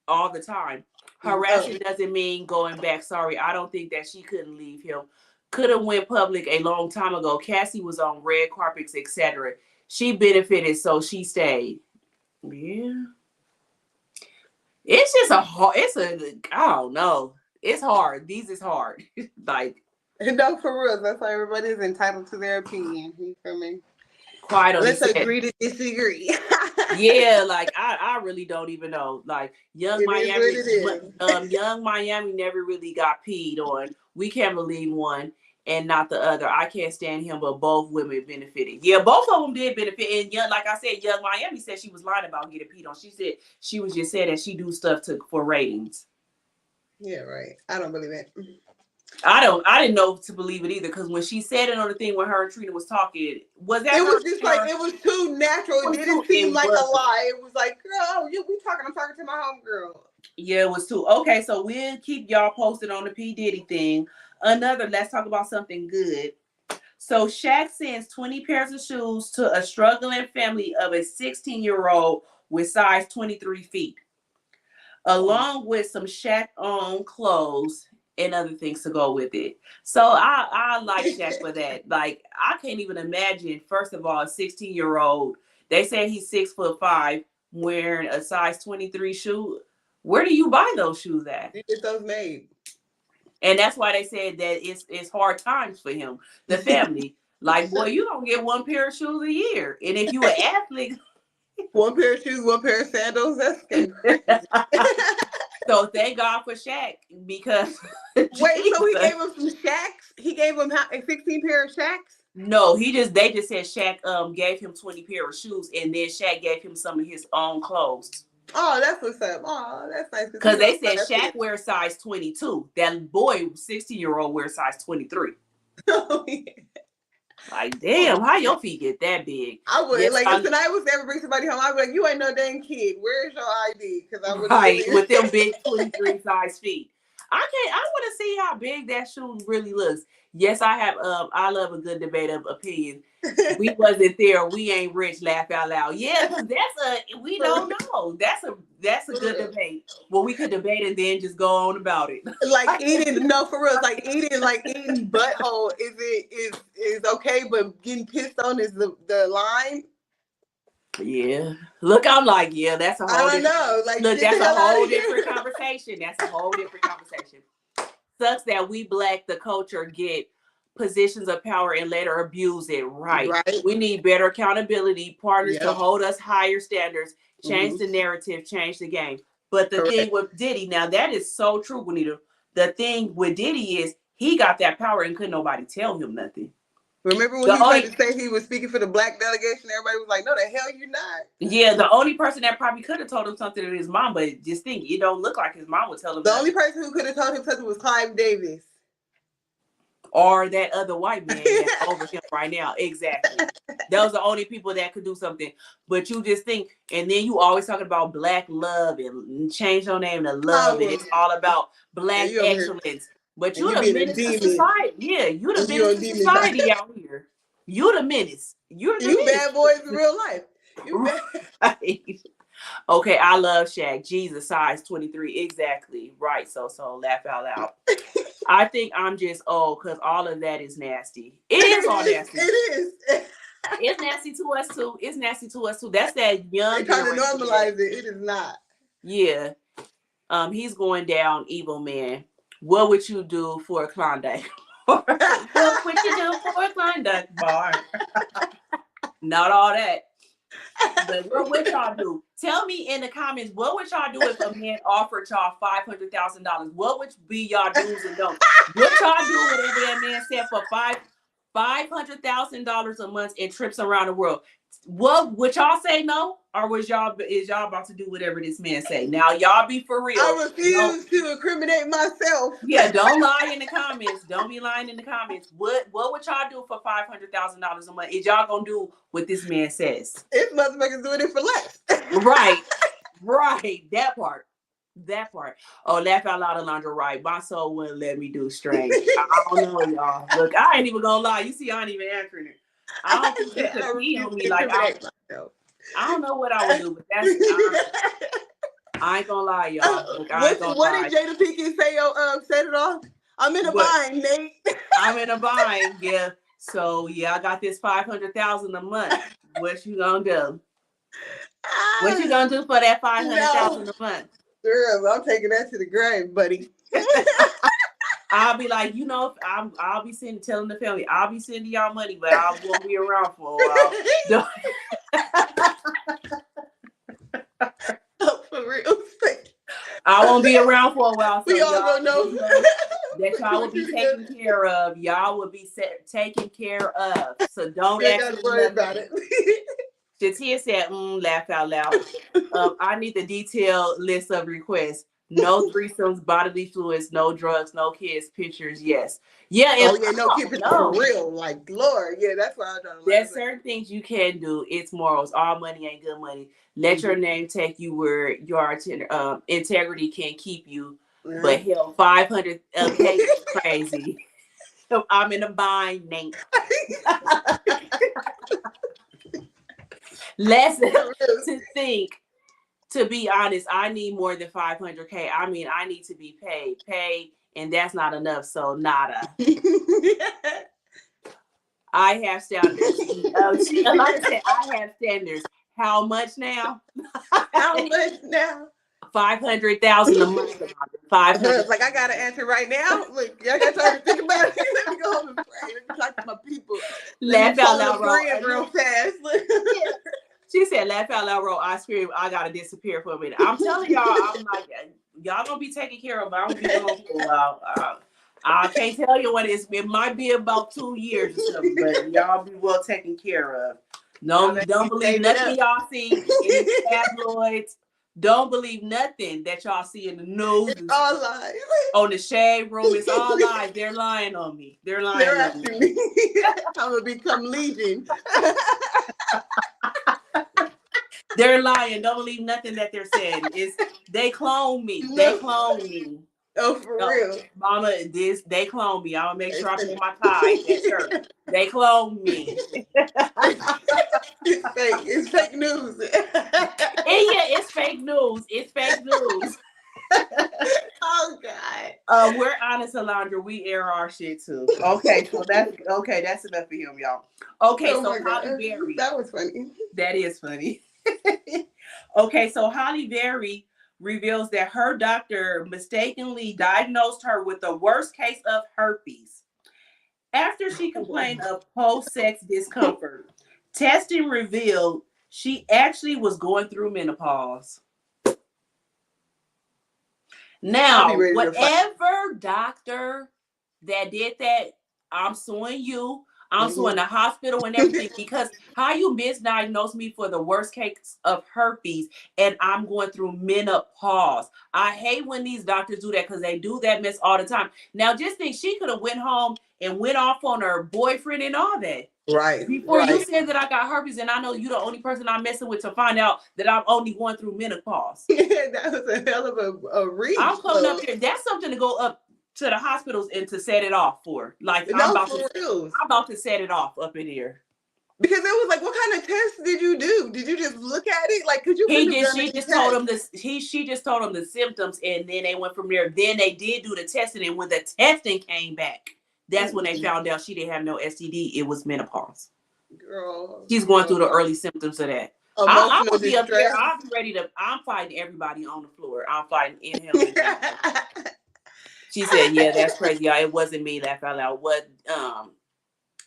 all the time. Harassing doesn't mean going back. Sorry, I don't think that she couldn't leave him. Could have went public a long time ago. Cassie was on red carpets, etc. She benefited, so she stayed. Yeah. It's just I don't know. It's hard. These is hard. Like, no, for real. That's why everybody's entitled to their opinion. You feel me? quite Let's understand. agree to disagree. Yeah, like I really don't even know. Like Young Miami never really got peed on. We can't believe one and not the other. I can't stand him, but both women benefited. Yeah, both of them did benefit. And like I said, Young Miami said she was lying about getting peed on. She said she was just saying that she do stuff for ratings. Yeah, right. I don't believe it. I didn't know to believe it either, because when she said it on the thing when her and Trina was talking, was that it was just like it was too natural. It didn't seem like a lie. It was like, girl, we talking. I'm talking to my homegirl. Yeah, it was too. Okay, so we'll keep y'all posted on the P. Diddy thing. Let's talk about something good. So Shaq sends 20 pairs of shoes to a struggling family of a 16-year-old with size 23 feet, along with some Shaq-owned clothes and other things to go with it. So I like Shaq for that. Like, I can't even imagine, first of all, a 16-year-old, they say he's 6'5", wearing a size 23 shoe. Where do you buy those shoes at? You get those made. And that's why they said that it's hard times for him, the family. Like, boy, you don't get one pair of shoes a year. And if you an athlete, one pair of shoes, one pair of sandals, that's crazy. So thank God for Shaq, because wait, so he gave him some Shaqs? He gave him a 16 pair of Shaqs? No, they just said Shaq gave him 20 pair of shoes, and then Shaq gave him some of his own clothes. Oh, that's what's up. Oh, that's nice. Because they said Shaq wears size 22. That boy, 16-year-old, wears size 23. Oh, yeah. Like, damn, how your feet get that big? I would. Yes, like, if tonight was to ever bring somebody home, I'd be like, you ain't no dang kid. Where's your ID? Because I would. Right, with them big 23 size feet. I want to see how big that shoe really looks. Yes, I love a good debate of opinion. We wasn't there. We ain't rich. Laugh out loud. Yeah, because we don't know. That's a good debate. Well, we could debate and then just go on about it. Like eating, no, for real. Like eating butthole is okay, but getting pissed on is the line. Yeah. Look, I'm like, yeah, that's a whole. I don't know. Like, look, that's a whole different conversation. That's a whole different conversation. Sucks that we Black, the culture, get positions of power and later abuse it. Right. We need better accountability, partners to hold us higher standards, change the narrative, change the game. But the thing with Diddy, now that is so true, Juanita. The thing with Diddy is he got that power and couldn't nobody tell him nothing. Remember when he tried to say he was speaking for the Black delegation? Everybody was like, no, the hell you're not. Yeah, the only person that probably could have told him something to his mom, but just think, it don't look like his mom would tell him. The only person who could have told him something was Clive Davis. Or that other white man that's over him right now. Exactly. Those are the only people that could do something. But you just think, and then you always talking about Black love and change your name to love, and it's all about Black excellence. But you the menace to society. Yeah, you the menace to society out here. You the menace. You bad boys in real life. You bad. Okay, I love Shaq. Jesus, size 23. Exactly. Right. So laugh out loud. I think I'm just old because all of that is nasty. It is all nasty. It is. It's nasty to us too. It's nasty to us too. That's that young. They trying to normalize it. It is not. Yeah. He's going down, evil man. What would you do for a Klondike? What would you do for a Klondike bar? Not all that. But what would y'all do? Tell me in the comments, what would y'all do if a man offered y'all $500,000? What would be y'all do's and don'ts? What y'all do whatever that man said for $500,000 a month and trips around the world? What would y'all say no? Or is y'all about to do whatever this man say? Now y'all be for real. I refuse to incriminate myself. Yeah, don't lie in the comments. Don't be lying in the comments. What would y'all do for $500,000 a month? Is y'all gonna do what this man says? This motherfucker's doing it for less. Right. That part. Oh, laugh out loud, Alondra. Right. My soul wouldn't let me do strange. I don't know, y'all. Look, I ain't even gonna lie. You see, I ain't even answering it. I don't think it could be on me. Like, I don't know what I would do, but I ain't gonna lie, y'all. Look, I ain't gonna What lie. did Jada Pinkett say? Set it off. I'm in a bind, Nate. I'm in a bind, yeah. So yeah, I got this $500,000 a month. What you gonna do? What you gonna do for that $500,000 a month? Girl, I'm taking that to the grave, buddy. I'll be like, I'll be telling the family, I'll be sending y'all money, but I won't be around for a while. For real. I won't be around for a while. So we all gonna know that y'all will be taken care of. Y'all will be taken care of. So don't actually worry about it. Shatia said, laugh out loud. I need the detailed list of requests. No threesomes, bodily fluids, no drugs, no kids, pictures, yes. Yeah. No kids for real. Like, Lord, yeah, that's what I'm trying to there's certain things you can do. It's morals. All money ain't good money. Let your name take you where your integrity can keep you. Right. But hell, 500 is crazy. So I'm in a bind, Nate. Lesson to think. To be honest, I need more than 500K. I mean, I need to be paid, and that's not enough. So nada. I have standards. Like I said, I have standards. How much now? How much now? 500,000 a month. 500. Like I got to answer right now. Look, y'all got time to think about it. Let me go home and pray. Let me talk to my people. Laugh out loud, real fast. She said, laugh out loud, roll. I scream, I gotta disappear for a minute. I'm telling y'all, I'm like, y'all gonna be taken care of, but I'm gonna be gone for a while. I can't tell you what it might be about 2 years or something, but y'all be well taken care of. No, don't believe nothing y'all see in the tabloids. Don't believe nothing that y'all see in the news. It's all lies. On the shade room, it's all lies. They're lying on me. They're lying on me. I'm gonna become Legion. They're lying. Don't believe nothing that they're saying. They clone me. They clone me. Oh, for real. Mama, they clone me. I'm gonna make sure I put my tie. They clone me. It's fake. It's fake news. It's fake news. It's fake news. Oh God. We're honest, Alondra. We air our shit too. Okay, so that's enough for him, y'all. Okay, so Holly Berry. That was funny. That is funny. Okay, so Holly Berry reveals that her doctor mistakenly diagnosed her with the worst case of herpes after she complained of post-sex discomfort. Testing revealed she actually was going through menopause. Now, whatever doctor that did that, I'm suing you. I'm suing the hospital and everything, because how you misdiagnosed me for the worst case of herpes and I'm going through menopause. I hate when these doctors do that, because they do that mess all the time. Now, just think, she could have went home and went off on her boyfriend and all that. Right. Before you said that I got herpes, and I know you're the only person I'm messing with to find out that I'm only going through menopause. That was a hell of a reach. I'm coming up here. That's something to go up to the hospitals and to set it off for. Like, I'm about to set it off up in here. Because it was like, what kind of test did you do? Did you just look at it? Like, could you? She just told him the symptoms, and then they went from there. Then they did do the testing, and when the testing came back, that's when they found out she didn't have no STD. It was menopause. Girl, she's going through the early symptoms of that. I'm gonna be up there. I'll be ready to. I'm fighting everybody on the floor. I'm fighting in him. She said, "Yeah, that's crazy. It wasn't me. Laugh out loud. What?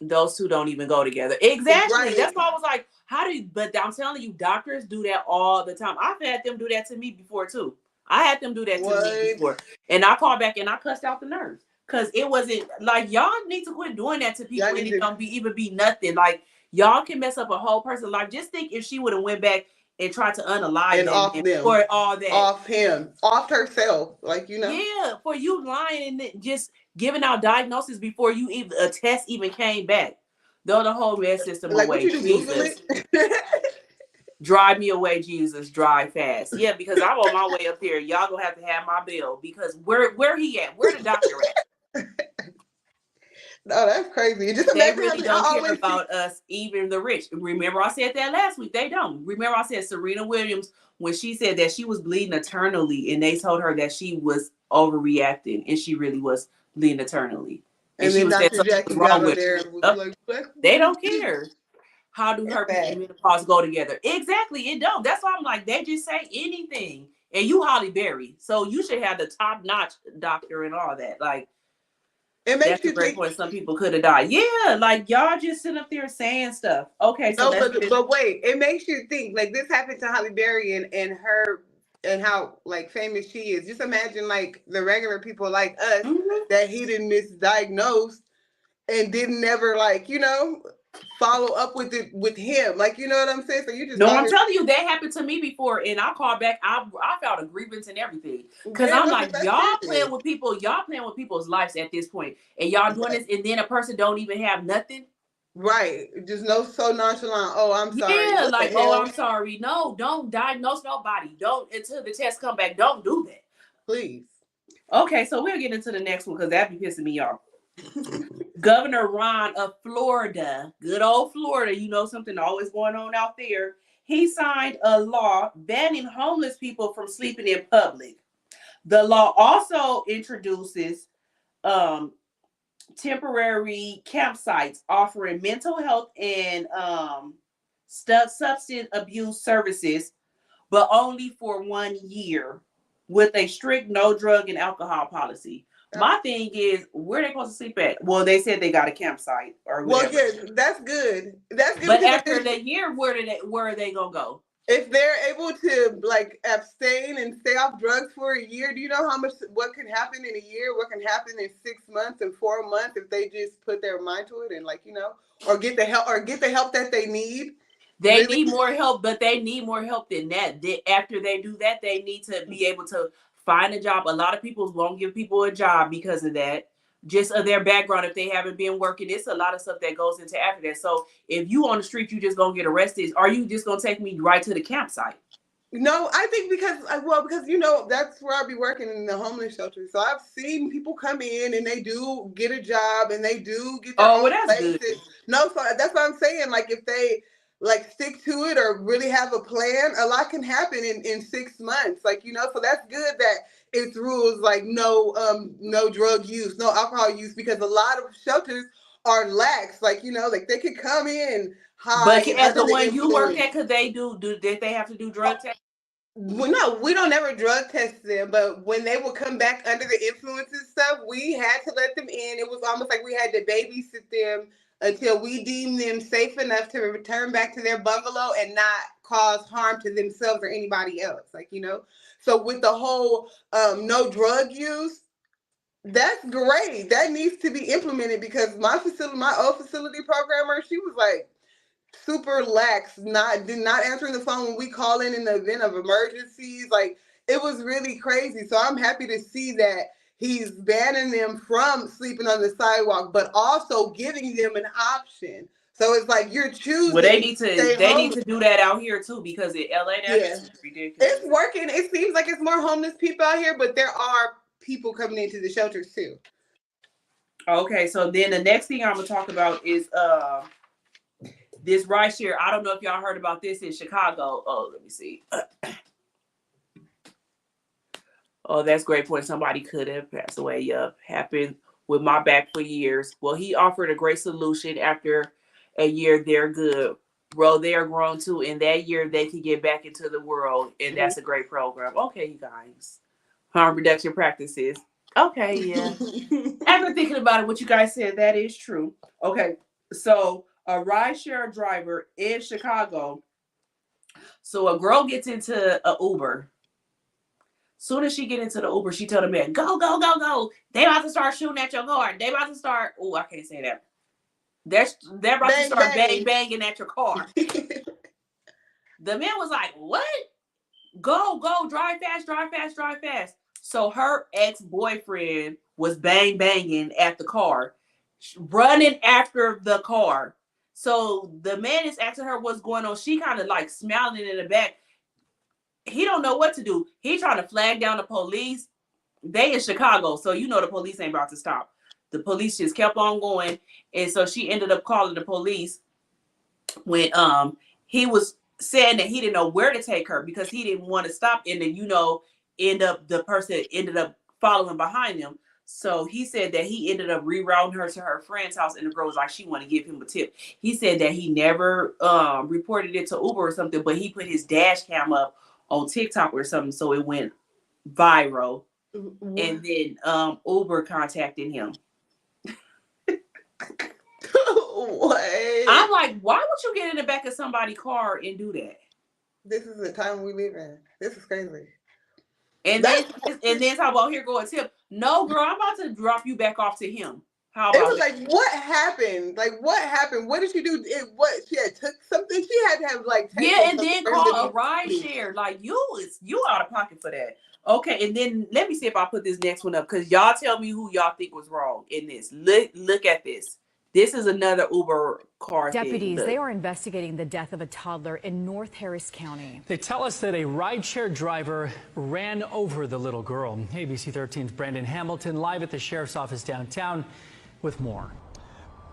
Those two don't even go together." Exactly. Right. That's why I was like, "How do you?" But I'm telling you, doctors do that all the time. I've had them do that to me before too. I had them do that to me before, and I called back and I cussed out the nurse, because it wasn't like, y'all need to quit doing that to people, and it don't even be nothing. Like, y'all can mess up a whole person's life. Just think if she would have went back and tried to unalive them for all that. Off him. Off herself. Like, Yeah, for you lying and just giving out diagnosis before you even a test even came back. Throw the whole med system away. Jesus. Drive me away, Jesus. Drive fast. Yeah, because I'm on my way up there. Y'all gonna have to have my bill, because where he at? Where the doctor at? Oh, that's crazy. Just They imagine really how don't care about us, even the rich. Remember, I said that last week. They don't. Remember, I said Serena Williams, when she said that she was bleeding eternally, and they told her that she was overreacting, and she really was bleeding eternally. And And she then was saying Dr. something was Jackie got wrong on with there her. and was Yep. like, They don't care. How do it's herpes bad. and menopause go together? Exactly, it don't. That's why I'm like, they just say anything. And you Holly Berry, so you should have the top-notch doctor and all that. Like, It makes that's a you great think. point. Some people could have died. Yeah, like y'all just sitting up there saying stuff. Okay, so No, let's but wait, it makes you think. Like this happened to Holly Berry and her and how like famous she is. Just imagine like the regular people like us that he didn't misdiagnose and didn't never like follow up with it with him. Like you know what I'm saying? So you just No, out I'm here. telling you, that happened to me before, and I called back. I filed a grievance and everything because Yeah, I'm no, like, but that's y'all serious. playing with people. Y'all playing with people's lives at this point, and y'all doing this, and then a person don't even have nothing. Right. Just so nonchalant. Oh, I'm sorry. Yeah, What the like, oh, hell? I'm sorry. No, don't diagnose nobody. Don't until the test come back. Don't do that. Please. Okay, so we'll get into the next one because that be pissing me off. Governor Ron of Florida, good old Florida, you know something always going on out there. He signed a law banning homeless people from sleeping in public. The law also introduces temporary campsites offering mental health and substance abuse services, but only for 1 year with a strict no drug and alcohol policy. My thing is, where they supposed to sleep at? Well, they said they got a campsite or whatever. Well, yeah, that's good. That's good. But after the year, where are they gonna go? If they're able to like abstain and stay off drugs for a year, do you know what can happen in a year? What can happen in 6 months and 4 months if they just put their mind to it and or get the help that they need. They need more help, but they need more help than that. After they do that, they need to be able to find a job. A lot of people won't give people a job because of that. Just of their background, if they haven't been working, it's a lot of stuff that goes into after that. So if you on the street, you just gonna get arrested. Are you just gonna take me right to the campsite? No, I think because that's where I'll be working in the homeless shelter. So I've seen people come in and they do get a job and they do get their own places. Good. No, so that's what I'm saying. Like if they like stick to it or really have a plan, a lot can happen in 6 months. Like so that's good that it's rules like no drug use, no alcohol use, because a lot of shelters are lax. Like like they could come in high. But as the one you worked at, could they did they have to do drug tests? Well, no, we don't ever drug test them, but when they would come back under the influence and stuff, we had to let them in. It was almost like we had to babysit them until we deemed them safe enough to return back to their bungalow and not cause harm to themselves or anybody else. So with the whole no drug use, that's great. That needs to be implemented because my old facility programmer, she was like super lax, not answering the phone when we call in the event of emergencies. Like it was really crazy. So I'm happy to see that he's banning them from sleeping on the sidewalk, but also giving them an option. So it's like you're choosing. Well, they need to do that out here too, because in LA that's ridiculous. It's working. It seems like it's more homeless people out here, but there are people coming into the shelters too. Okay, so then the next thing I'm gonna talk about is this ride share. I don't know if y'all heard about this in Chicago. Oh, let me see. Oh, that's great point. Somebody could have passed away. Yup, happened with my back for years. Well, he offered a great solution. After a year, they're good. Bro, they are grown too. In that year, they can get back into the world, and that's a great program. Okay, you guys. Harm reduction practices. Okay, yeah. After thinking about it, what you guys said, that is true. Okay, so a rideshare driver in Chicago. So a girl gets into an Uber. Soon as she get into the Uber, she tell the man, go, go, go, go. They about to start shooting at your car. They about to start, oh, I can't say that. They're about to start banging at your car. The man was like, what? Go, go, drive fast, drive fast, drive fast. So her ex-boyfriend was banging at the car, running after the car. So the man is asking her what's going on. She kind of like smiling in the back. He don't know what to do. He trying to flag down the police. They in Chicago, so the police ain't about to stop. The police just kept on going. And so she ended up calling the police when he was saying that he didn't know where to take her because he didn't want to stop. And then, the person ended up following behind him. So he said that he ended up rerouting her to her friend's house, and the girl was like, she wanted to give him a tip. He said that he never reported it to Uber or something, but he put his dash cam up on TikTok or something, so it went viral. What? And then Uber contacted him. What? I'm like, why would you get in the back of somebody's car and do that? This is the time we live in. This is crazy. And then talk about, here go a tip. No, girl, I'm about to drop you back off to him. How It about was like, what happened? Like, what happened? What did she do? She had took something? She had to have like and then call a ride share. Like, you out of pocket for that. Okay, and then let me see if I put this next one up, because y'all tell me who y'all think was wrong in this. Look at this. This is another Uber car Deputies, thing. they are investigating the death of a toddler in North Harris County. They tell us that a rideshare driver ran over the little girl. ABC 13's Brandon Hamilton live at the sheriff's office downtown with more.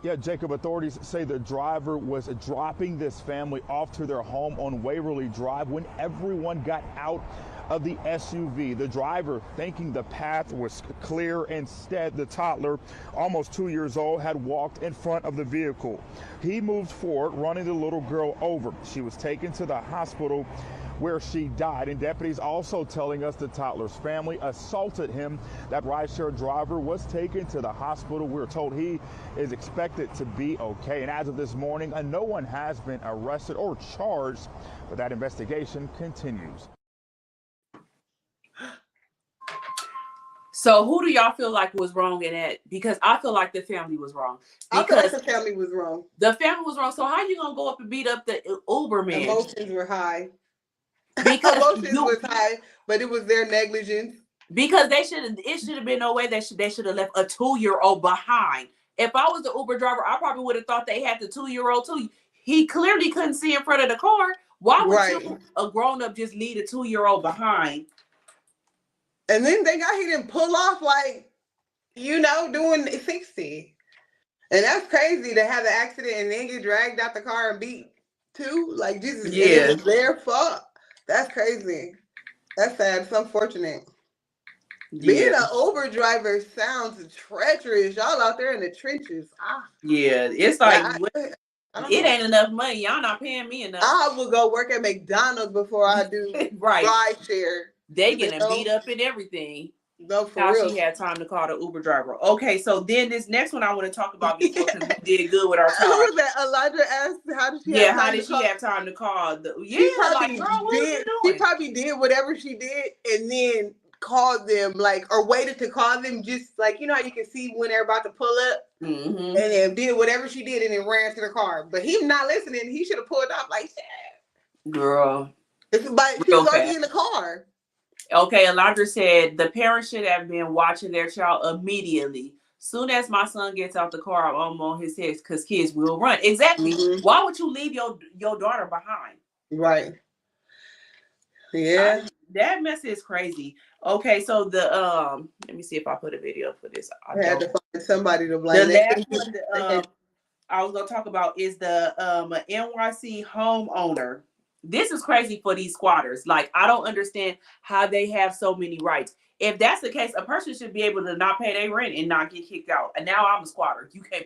Yeah, Jacob, authorities say the driver was dropping this family off to their home on Waverly Drive when everyone got out of the SUV. The driver, thinking the path was clear, instead the toddler, almost 2 years old, had walked in front of the vehicle. He moved forward, running the little girl over. She was taken to the hospital where she died. And deputies also telling us the toddler's family assaulted him. That rideshare driver was taken to the hospital. We're told he is expected to be okay. And as of this morning, no one has been arrested or charged, but that investigation continues. So who do y'all feel like was wrong in that? Because I feel like the family was wrong. I feel like the family was wrong. The family was wrong. So how you gonna go up and beat up the Uber man? Emotions were high. Because Emotions was high, but it was their negligence. Because it should have been no way that they should have left a 2-year-old behind. If I was the Uber driver, I probably would have thought they had the 2-year-old too. He clearly couldn't see in front of the car. Why would you, a grown-up, just leave a 2-year-old behind? And then he didn't pull off like, doing 60. And that's crazy to have an accident and then get dragged out the car and beat too. Like, Jesus, it was their fault. That's crazy. That's sad. It's unfortunate. Yeah. Being an Uber driver sounds treacherous. Y'all out there in the trenches. Yeah, it's like, it ain't enough money. Y'all not paying me enough. I will go work at McDonald's before I do ride share. They getting beat up and everything. No, for how real. She had time to call the Uber driver. Okay, so then this next one I want to talk about before, because we did good with our time. Who was that? Alondra asked, how did she have time to call? She probably did whatever she did and then called them, or waited to call them, just how you can see when they're about to pull up, and then did whatever she did and then ran to the car. But he not listening. He should have pulled off like that. Girl. She was already in the car. Okay, Alondra said the parents should have been watching their child immediately. Soon as my son gets out the car, I'm on his head because kids will run. Exactly. Mm-hmm. Why would you leave your daughter behind? Right. Yeah. That mess is crazy. Okay, so let me see if I put a video for this. I had to find somebody to blame. The last one I was gonna talk about is the NYC homeowner. This is crazy for these squatters. Like, I don't understand how they have so many rights. If that's the case, a person should be able to not pay their rent and not get kicked out. And now I'm a squatter. You can't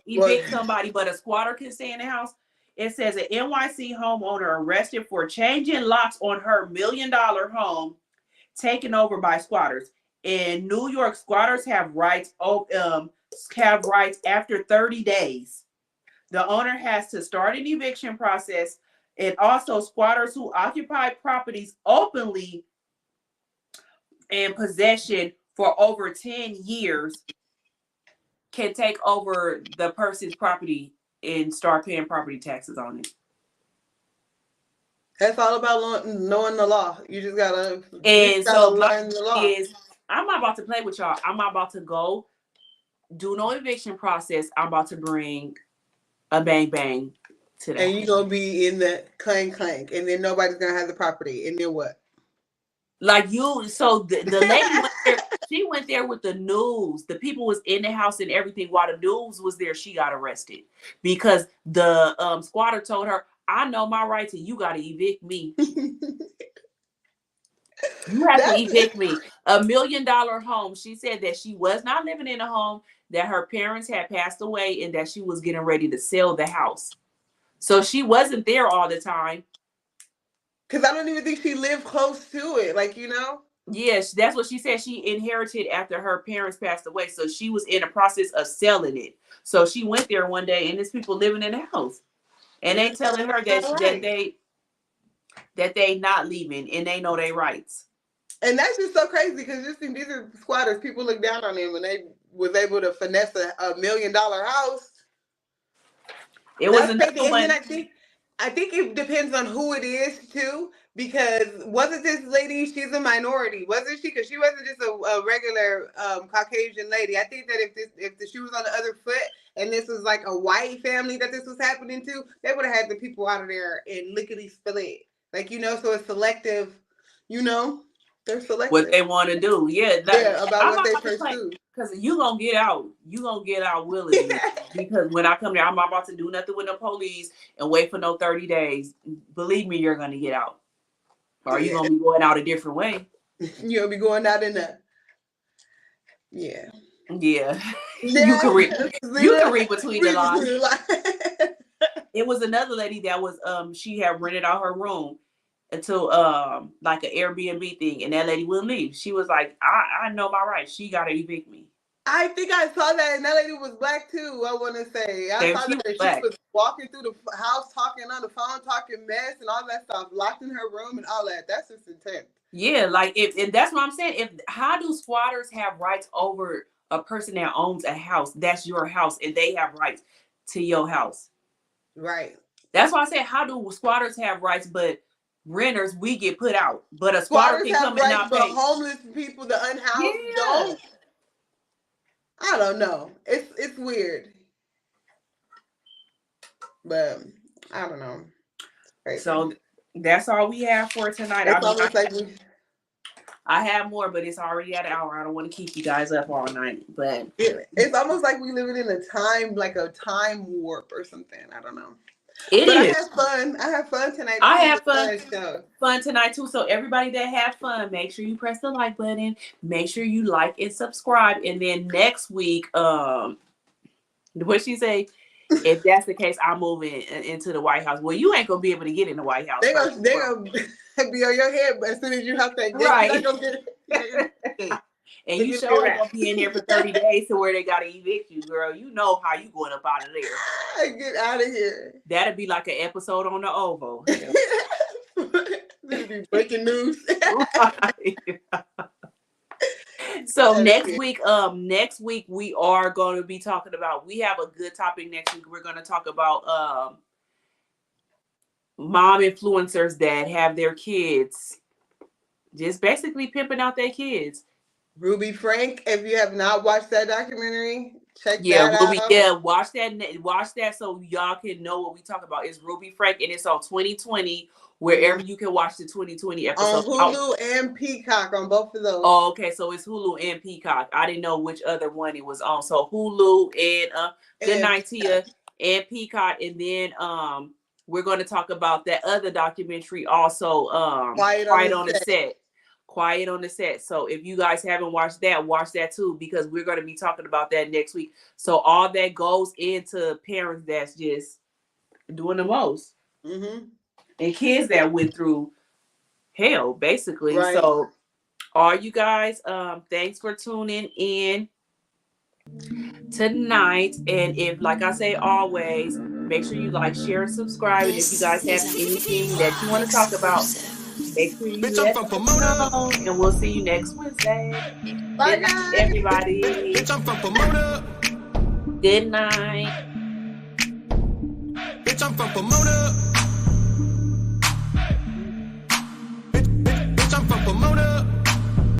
evict somebody, but a squatter can stay in the house. It says an NYC homeowner arrested for changing locks on her $1 million home taken over by squatters. In New York, squatters have rights after 30 days. The owner has to start an eviction process, and also squatters who occupy properties openly in possession for over 10 years can take over the person's property and start paying property taxes on it. That's all about knowing the law. You just gotta learn the law. I'm not about to play with y'all. I'm not about to go do no eviction process. I'm about to bring a bang bang to that. And you're gonna be in the clank, and then nobody's gonna have the property. And then what? Like you, so the lady went there, She went there with the news. The people was in the house and everything. While the news was there, she got arrested because the squatter told her, "I know my rights, and you got to evict me. You have to evict me." $1 million home. She said that she was not living in a home, that her parents had passed away, and that she was getting ready to sell the house. So she wasn't there all the time. Because I don't even think she lived close to it. Like, you know? Yes, that's what she said. She inherited after her parents passed away. So she was in the process of selling it. So she went there one day and there's people living in the house. And they telling her that they not leaving and they know their rights. And that's just so crazy because just think these are squatters. People look down on them when they was able to finesse $1 million house. It was another one. I think it depends on who it is too. Because wasn't this lady? She's a minority, wasn't she? Because she wasn't just a regular Caucasian lady. I think that if the shoe was on the other foot and this was like a white family that this was happening to, they would have had the people out of there in lickety split. Like, you know, so it's selective. You know, they're selective. What they want to do, about what they pursue. Because you gonna get out. You gonna get out willingly. Because when I come there, I'm not about to do nothing with the police and wait for no 30 days. Believe me, you're gonna get out. Or you gonna be going out a different way. You're gonna be going out in a Yeah. You can read between the lines. It was another lady that was she had rented out her room until like an Airbnb thing, and that lady wouldn't leave. She was like, I know my rights. She gotta evict me. I think I saw that, and that lady was black too. I want to say I saw that she was walking through the house, talking on the phone, talking mess and all that stuff, locked in her room and all that. That's just intense. Yeah, like and that's what I'm saying. How do squatters have rights over a person that owns a house? That's your house, and they have rights to your house. Right. That's why I said, how do squatters have rights, but renters we get put out? But a squatter can come and not pay. But homeless people, the unhoused, don't. I don't know. It's weird, but I don't know. Right. So that's all we have for tonight. I have more, but it's already at an hour. I don't want to keep you guys up all night. But it's almost like we living in a time warp or something. I don't know. But I have fun. I have fun tonight. I have fun tonight too. So everybody that had fun, make sure you press the like button. Make sure you like and subscribe. And then next week, what she say? If that's the case, I'm moving into the White House. Well, you ain't gonna be able to get in the White House. They gonna be on your head, but as soon as you have that, right? Gonna get and you sure ain't gonna be in there for 30 days to where they gotta evict you, girl. You know how you going up out of there. Get out of here. That'd be like an episode on the Oval. That'd be breaking news. So next week we are going to be talking about. We have a good topic next week. We're going to talk about mom influencers that have their kids just basically pimping out their kids. Ruby Frank, if you have not watched that documentary, check that out. Yeah, watch that so y'all can know what we talk about. It's Ruby Frank and it's on 2020, wherever you can watch the 2020 episode. On Hulu and Peacock, on both of those. Oh, okay, so it's Hulu and Peacock. I didn't know which other one it was on. So Hulu and good night, Tia, and Peacock, and then we're going to talk about that other documentary also, Quiet on the Set. Quiet on the Set. So if you guys haven't watched that, watch that too, because we're going to be talking about that next week. So all that goes into parents that's just doing the most. Mm-hmm. And kids that went through hell, basically. Right. So all you guys, thanks for tuning in tonight. And if, like I say always, make sure you like, share, and subscribe. And if you guys have anything that you want to talk about, make sure you let us know. And we'll see you next Wednesday. Bye, good night, everybody. Bitch, I'm from Pomona. Good night. Bitch, I'm from Pomona.